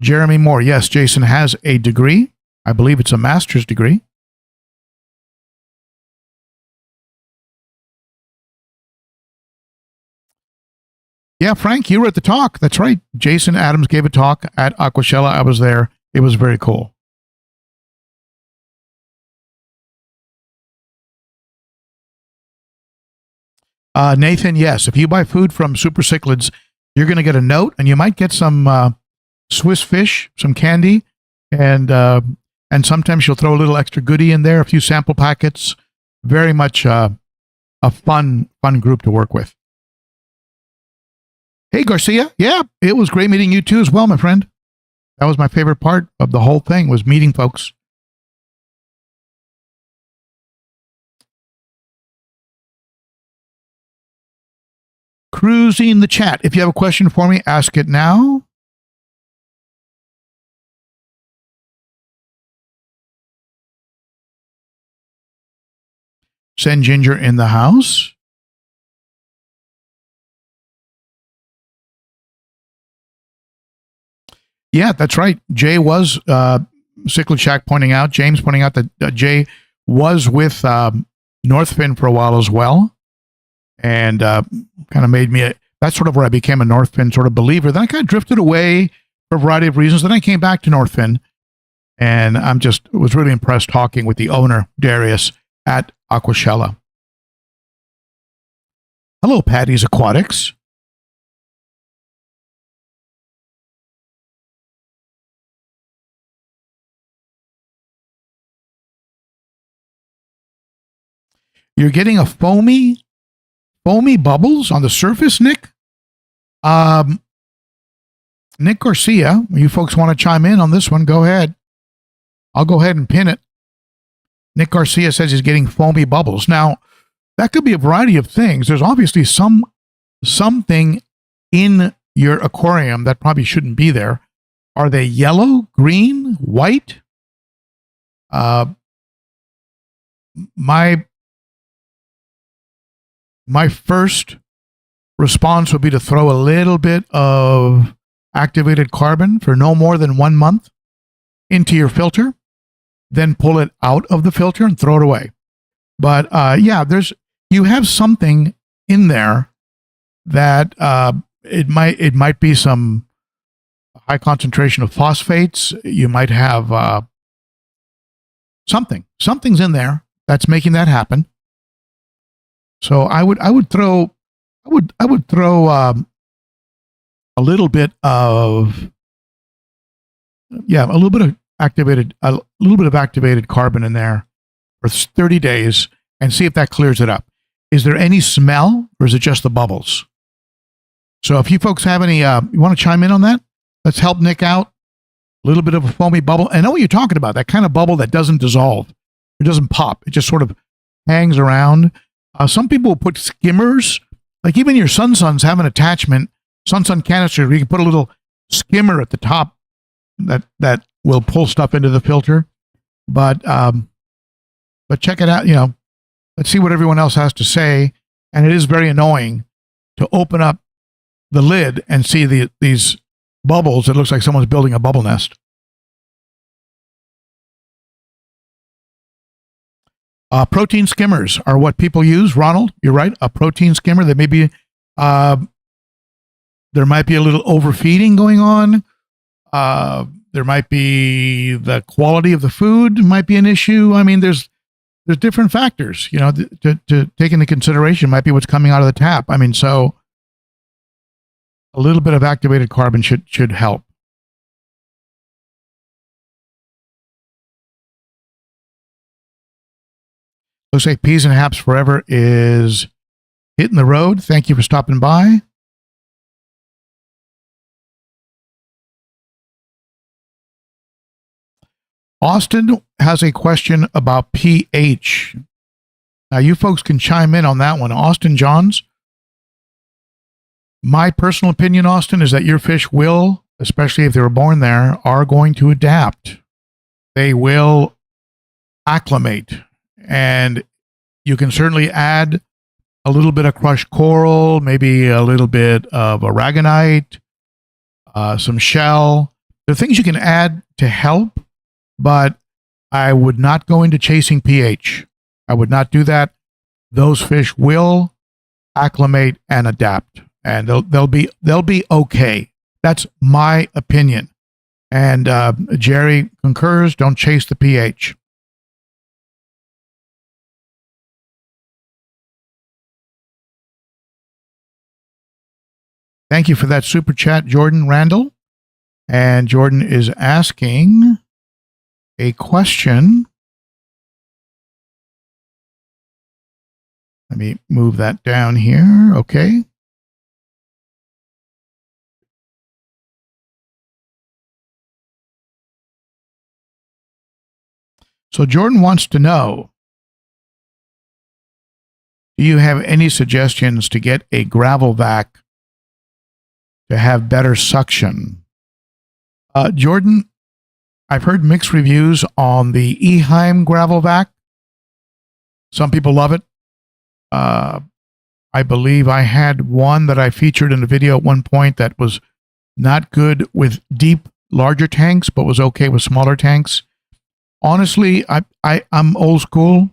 Jeremy Moore. Yes, Jason has a degree. I believe it's a master's degree. Yeah, Frank, you were at the talk. That's right. Jason Adams gave a talk at Aquashella. I was there. It was very cool. Nathan, yes. If you buy food from Super Cichlids, you're going to get a note, and you might get some Swiss fish, some candy, and sometimes she'll throw a little extra goodie in there, a few sample packets. Very much a fun group to work with. Hey, Garcia. Yeah, it was great meeting you too as well, my friend. That was my favorite part of the whole thing, was meeting folks. Cruising the chat. If you have a question for me, ask it now. Zen Ginger in the house. Yeah, that's right. Jay was, Cichlid Shack pointing out, James pointing out that Jay was with Northfin for a while as well. And kind of made that's sort of where I became a Northfin sort of believer. Then I kind of drifted away for a variety of reasons. Then I came back to Northfin, and was really impressed talking with the owner, Darius, at Aquashella. Hello, Patty's Aquatics. You're getting a foamy bubbles on the surface, Nick? Nick Garcia, you folks want to chime in on this one, go ahead. I'll go ahead and pin it. Nick Garcia says he's getting foamy bubbles. Now, that could be a variety of things. There's obviously something in your aquarium that probably shouldn't be there. Are they yellow, green, white? My first response would be to throw a little bit of activated carbon for no more than 1 month into your filter, then pull it out of the filter and throw it away. But yeah, you have something in there that it might be some high concentration of phosphates. You might have something's in there that's making that happen. So I would throw a little bit of activated carbon in there for 30 days and see if that clears it up. Is there any smell, or is it just the bubbles? So if you folks have any, you want to chime in on that? Let's help Nick out. A little bit of a foamy bubble. I know what you're talking about, that kind of bubble that doesn't dissolve. It doesn't pop. It just sort of hangs around. Some people will put skimmers, like even your Suns have an attachment, Sun canister, where you can put a little skimmer at the top that will pull stuff into the filter. But check it out, let's see what everyone else has to say. And it is very annoying to open up the lid and see these bubbles. It looks like someone's building a bubble nest. Protein skimmers are what people use. Ronald, you're right. A protein skimmer that maybe there might be a little overfeeding going on. There might be the quality of the food might be an issue. I mean, there's different factors, to take into consideration. Might be what's coming out of the tap. I mean, so a little bit of activated carbon should help. Looks like Peas and Haps Forever is hitting the road. Thank you for stopping by. Austin has a question about pH. Now, you folks can chime in on that one. Austin Johns. My personal opinion, Austin, is that your fish will, especially if they were born there, are going to adapt. They will acclimate. And you can certainly add a little bit of crushed coral, maybe a little bit of aragonite, some shell. There are things you can add to help, but I would not go into chasing pH. I would not do that. Those fish will acclimate and adapt, and they'll be okay. That's my opinion. And Jerry concurs. Don't chase the pH. Thank you for that super chat, Jordan Randall. And Jordan is asking a question. Let me move that down here. Okay. So Jordan wants to know, do you have any suggestions to get a gravel vac to have better suction? Jordan, I've heard mixed reviews on the Eheim gravel vac. Some people love it. I believe I had one that I featured in a video at one point that was not good with deep, larger tanks, but was okay with smaller tanks. Honestly, I'm old school.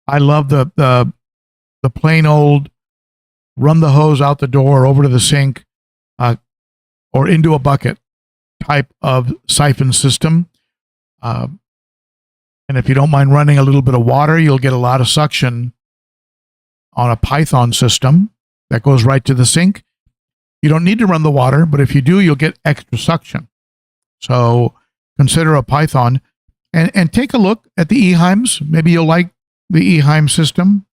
I love the plain old run the hose out the door over to the sink or into a bucket type of siphon system. And if you don't mind running a little bit of water, you'll get a lot of suction on a Python system that goes right to the sink. You don't need to run the water, but if you do, you'll get extra suction. So consider a Python and take a look at the Eheims. Maybe you'll like the Eheim system.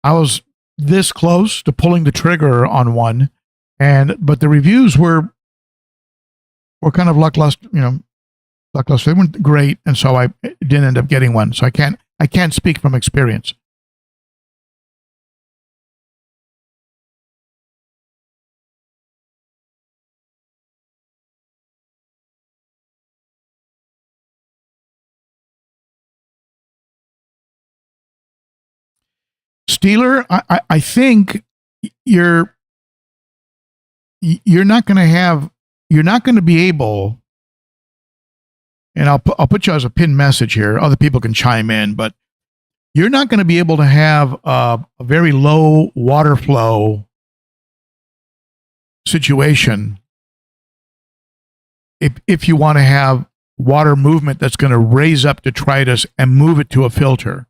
I was this close to pulling the trigger on one, but the reviews were kind of lackluster, lackluster. They weren't great, and so I didn't end up getting one. So I can't speak from experience. Steeler, I think you're not going to be able, and I'll put you as a pinned message here. Other people can chime in, but you're not going to be able to have a very low water flow situation if you want to have water movement that's going to raise up detritus and move it to a filter,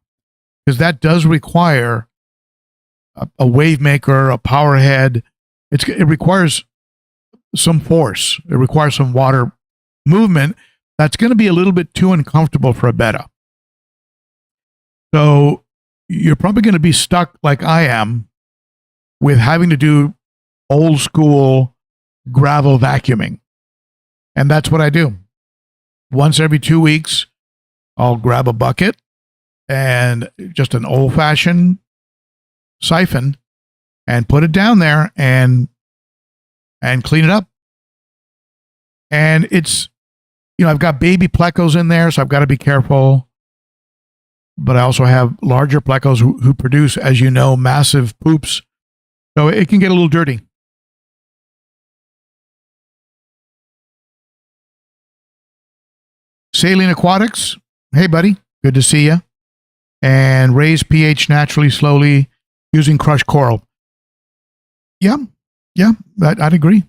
because that does require a wave maker, a power head. It requires some force. It requires some water movement. That's going to be a little bit too uncomfortable for a betta. So you're probably going to be stuck like I am with having to do old school gravel vacuuming. And that's what I do. Once every 2 weeks, I'll grab a bucket and just an old fashioned siphon and put it down there and clean it up. And it's, I've got baby plecos in there, so I've got to be careful. But I also have larger plecos who produce, as you know, massive poops. So it can get a little dirty. Saline Aquatics. Hey, buddy. Good to see you. And raise pH naturally, slowly, using crushed coral. Yeah, I'd agree.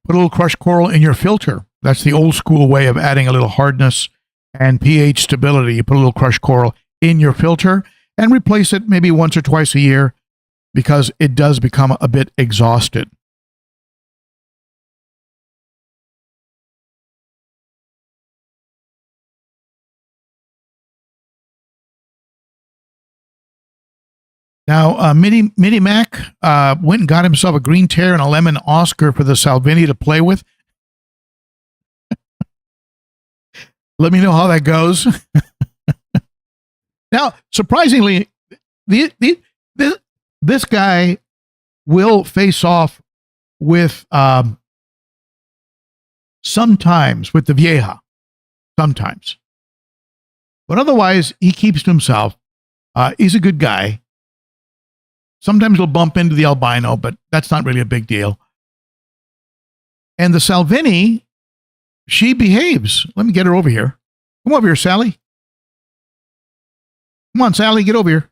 Put a little crushed coral in your filter. That's the old school way of adding a little hardness and pH stability. You put a little crushed coral in your filter and replace it maybe once or twice a year because it does become a bit exhausted. Now, Mini Mac went and got himself a green tear and a lemon Oscar for the Salvini to play with. Let me know how that goes. Now, surprisingly, this guy will face off with sometimes with the Vieja, sometimes. But otherwise, he keeps to himself. He's a good guy. Sometimes he'll bump into the albino, but that's not really a big deal. And the Salvini, she behaves. Let me get her over here. Come over here, Sally. Come on, Sally, get over here.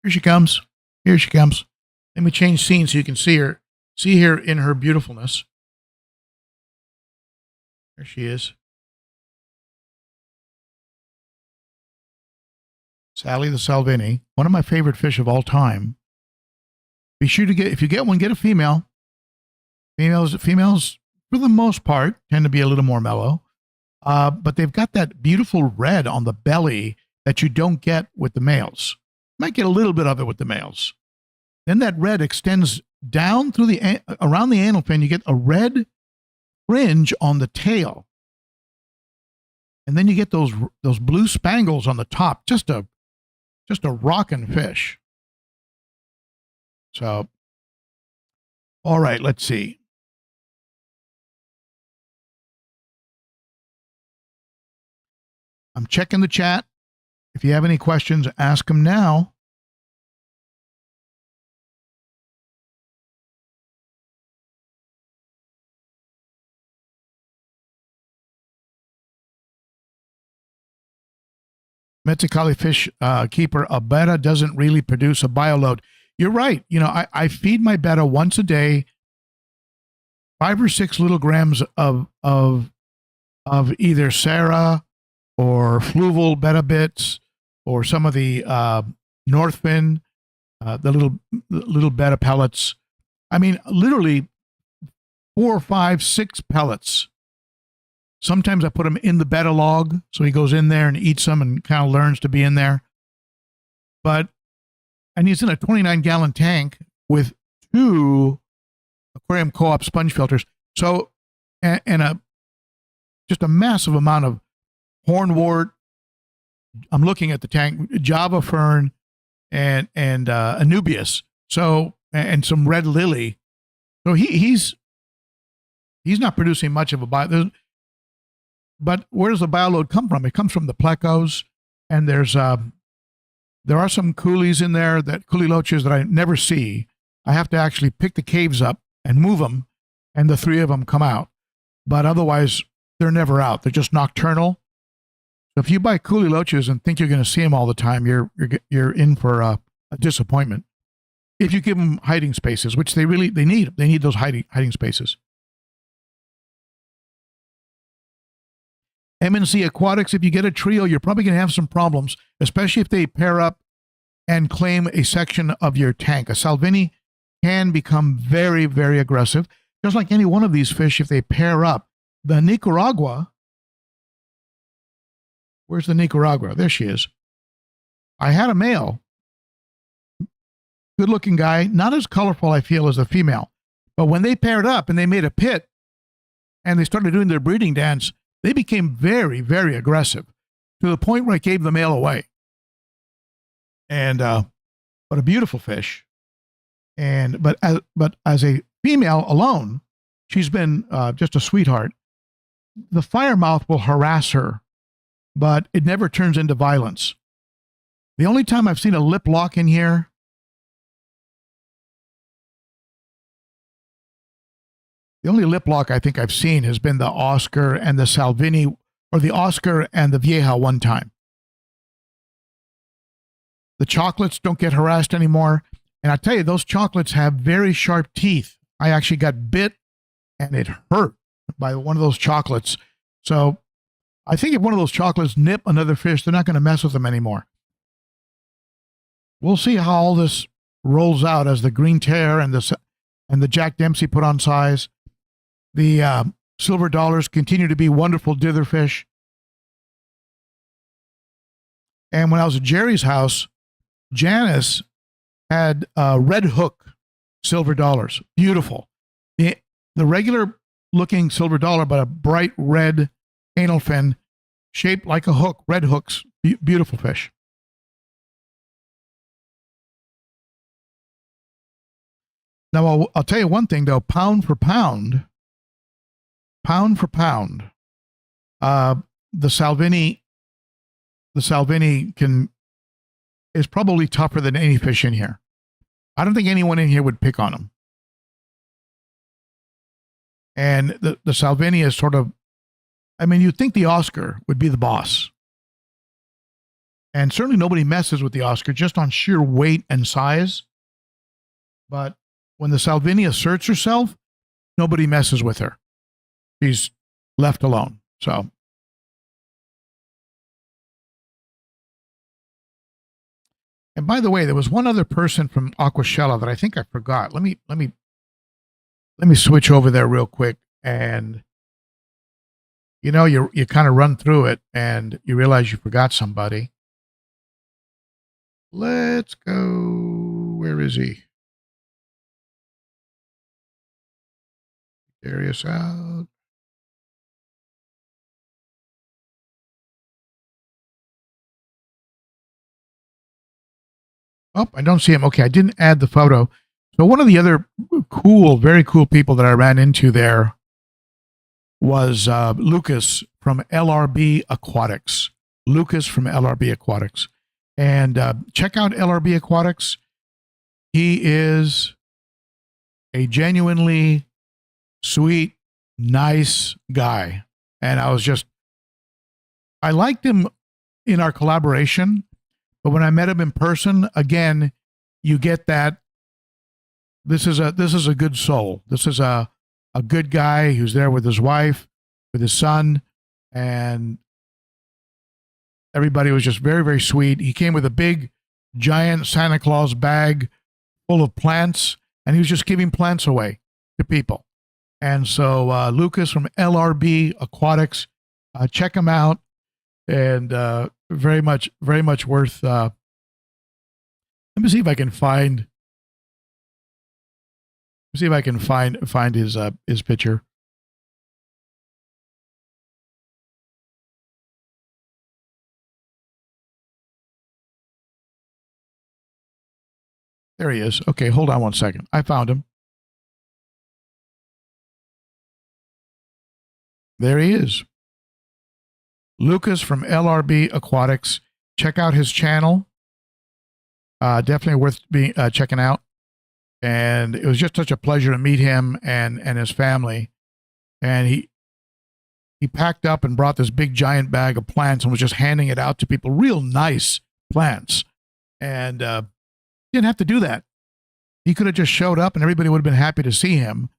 Here she comes. Here she comes. Let me change scene so you can see her. See her in her beautifulness. There she is. Sally the Salvini, one of my favorite fish of all time. Be sure to if you get one, get a female. Females, for the most part, tend to be a little more mellow. But they've got that beautiful red on the belly that you don't get with the males. You might get a little bit of it with the males. Then that red extends down through around the anal fin. You get a red fringe on the tail. And then you get those blue spangles on the top. Just a rockin' fish. So, all right, let's see. I'm checking the chat. If you have any questions, ask them now. Mexicali fish keeper, a betta doesn't really produce a bioload. You're right. You know, I feed my betta once a day, 5 or 6 little grams of either Sarah or fluval betta bits or some of the Northfin, the little betta pellets. I mean, literally 4, 5, 6 pellets. Sometimes I put him in the betta log, so he goes in there and eats them and kind of learns to be in there. And he's in a 29-gallon tank with 2 aquarium co-op sponge filters. So, and just a massive amount of hornwort. I'm looking at the tank, Java fern, and Anubias. So, and some red lily. So he's not producing much of a bio. But where does the bioload come from? It comes from the plecos, and there are some coolies in there, that coolie loaches that I never see. I have to actually pick the caves up and move them, and the 3 of them come out. But otherwise, they're never out. They're just nocturnal. So if you buy coolie loaches and think you're going to see them all the time, you're in for a disappointment. If you give them hiding spaces, which they need. They need those hiding spaces. M&C Aquatics, if you get a trio, you're probably going to have some problems, especially if they pair up and claim a section of your tank. A Salvini can become very, very aggressive, just like any one of these fish if they pair up. The Nicaragua, where's the Nicaragua? There she is. I had a male, good-looking guy, not as colorful, I feel, as the female. But when they paired up and they made a pit and they started doing their breeding dance, they became very, very aggressive to the point where I gave the male away. And but a beautiful fish. But as a female alone, she's been just a sweetheart. The firemouth will harass her, but it never turns into violence. The only time I've seen a lip lock in here, the only lip lock I think I've seen has been the Oscar and the Salvini, or the Oscar and the Vieja one time. The chocolates don't get harassed anymore. And I tell you, those chocolates have very sharp teeth. I actually got bit and it hurt by one of those chocolates. So I think if one of those chocolates nip another fish, they're not going to mess with them anymore. We'll see how all this rolls out as the green tear and the Jack Dempsey put on size. The silver dollars continue to be wonderful dither fish. And when I was at Jerry's house, Janice had red hook silver dollars. Beautiful. The regular looking silver dollar, but a bright red anal fin shaped like a hook, red hooks. Beautiful fish. Now, I'll tell you one thing, though, pound for pound, the Salvini is probably tougher than any fish in here. I don't think anyone in here would pick on him. And the Salvini is sort of, I mean, you'd think the Oscar would be the boss. And certainly nobody messes with the Oscar just on sheer weight and size. But when the Salvini asserts herself, nobody messes with her. She's left alone. So, and by the way, there was one other person from Aquashella that I think I forgot. Let me switch over there real quick. And you know, you kind of run through it and you realize you forgot somebody. Let's go. Where is he? Darius out. Oh, I don't see him. Okay, I didn't add the photo. So one of the other cool, very cool people that I ran into there was Lucas from LRB Aquatics. Lucas from LRB Aquatics. And check out LRB Aquatics. He is a genuinely sweet, nice guy. And I liked him in our collaboration. But when I met him in person, again, you get that this is a good soul. This is a good guy who's there with his wife, with his son, and everybody was just very, very sweet. He came with a big, giant Santa Claus bag full of plants, and he was just giving plants away to people. And so Lucas from LRB Aquatics, check him out, and very much worth. Let me see if I can find. See if I can find his picture. There he is. Okay, hold on one second. I found him. There he is. Lucas from LRB Aquatics. Check out his channel. Definitely worth checking out. And it was just such a pleasure to meet him and his family. And he packed up and brought this big giant bag of plants and was just handing it out to people. Real nice plants. And didn't have to do that. He could have just showed up and everybody would have been happy to see him.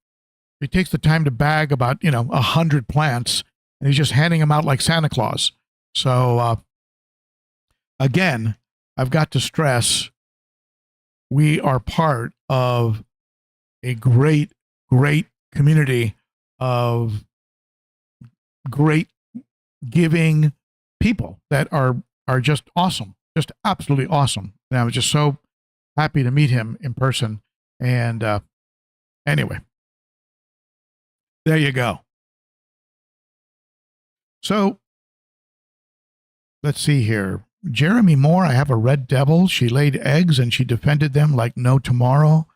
He takes the time to bag about 100 plants, and he's just handing them out like Santa Claus. So again, I've got to stress, we are part of a great community of great giving people that are just awesome, just absolutely awesome. And I was just so happy to meet him in person. And anyway, there you go. So let's see here. Jeremy Moore, I have a red devil. She laid eggs and she defended them like no tomorrow.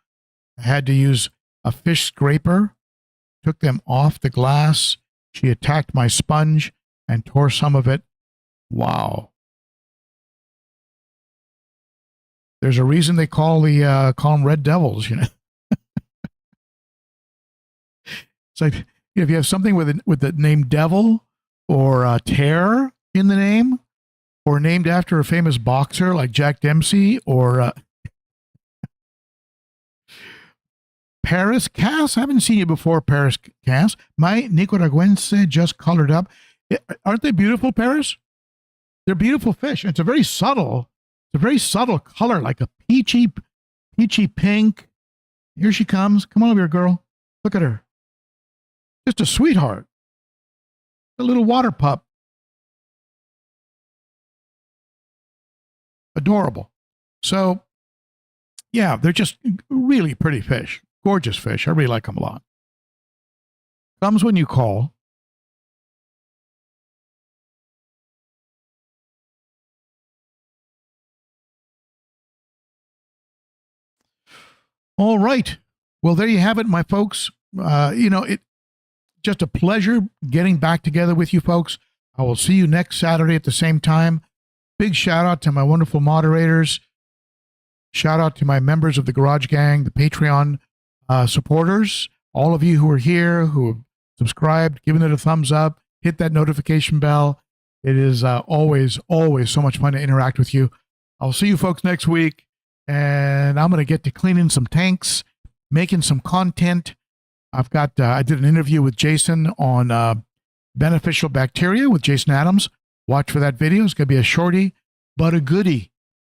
I had to use a fish scraper, took them off the glass. She attacked my sponge and tore some of it. Wow. There's a reason they call them red devils, It's like if you have something with the name devil or terror in the name, or named after a famous boxer like Jack Dempsey, or Paris Cass. I haven't seen you before, Paris Cass. My Nicaraguense just colored up. Aren't they beautiful, Paris? They're beautiful fish. It's a very subtle color, like a peachy pink. Here she comes. Come on over here, girl. Look at her. Just a sweetheart. A little water pup. Adorable. So, yeah, they're just really pretty fish. Gorgeous fish. I really like them a lot. Comes when you call. All right. Well, there you have it, my folks. It's just a pleasure getting back together with you folks. I will see you next Saturday at the same time. Big shout out to my wonderful moderators. Shout out to my members of the Garage Gang, the Patreon supporters, all of you who are here, who have subscribed, given it a thumbs up, hit that notification bell. It is always so much fun to interact with you. I'll see you folks next week, and I'm going to get to cleaning some tanks, making some content. I've got, I did an interview with Jason on beneficial bacteria with Jason Adams. Watch for that video. It's going to be a shorty, but a goodie.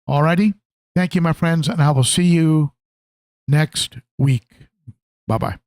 All righty. Thank you, my friends, and I will see you next week. Bye-bye.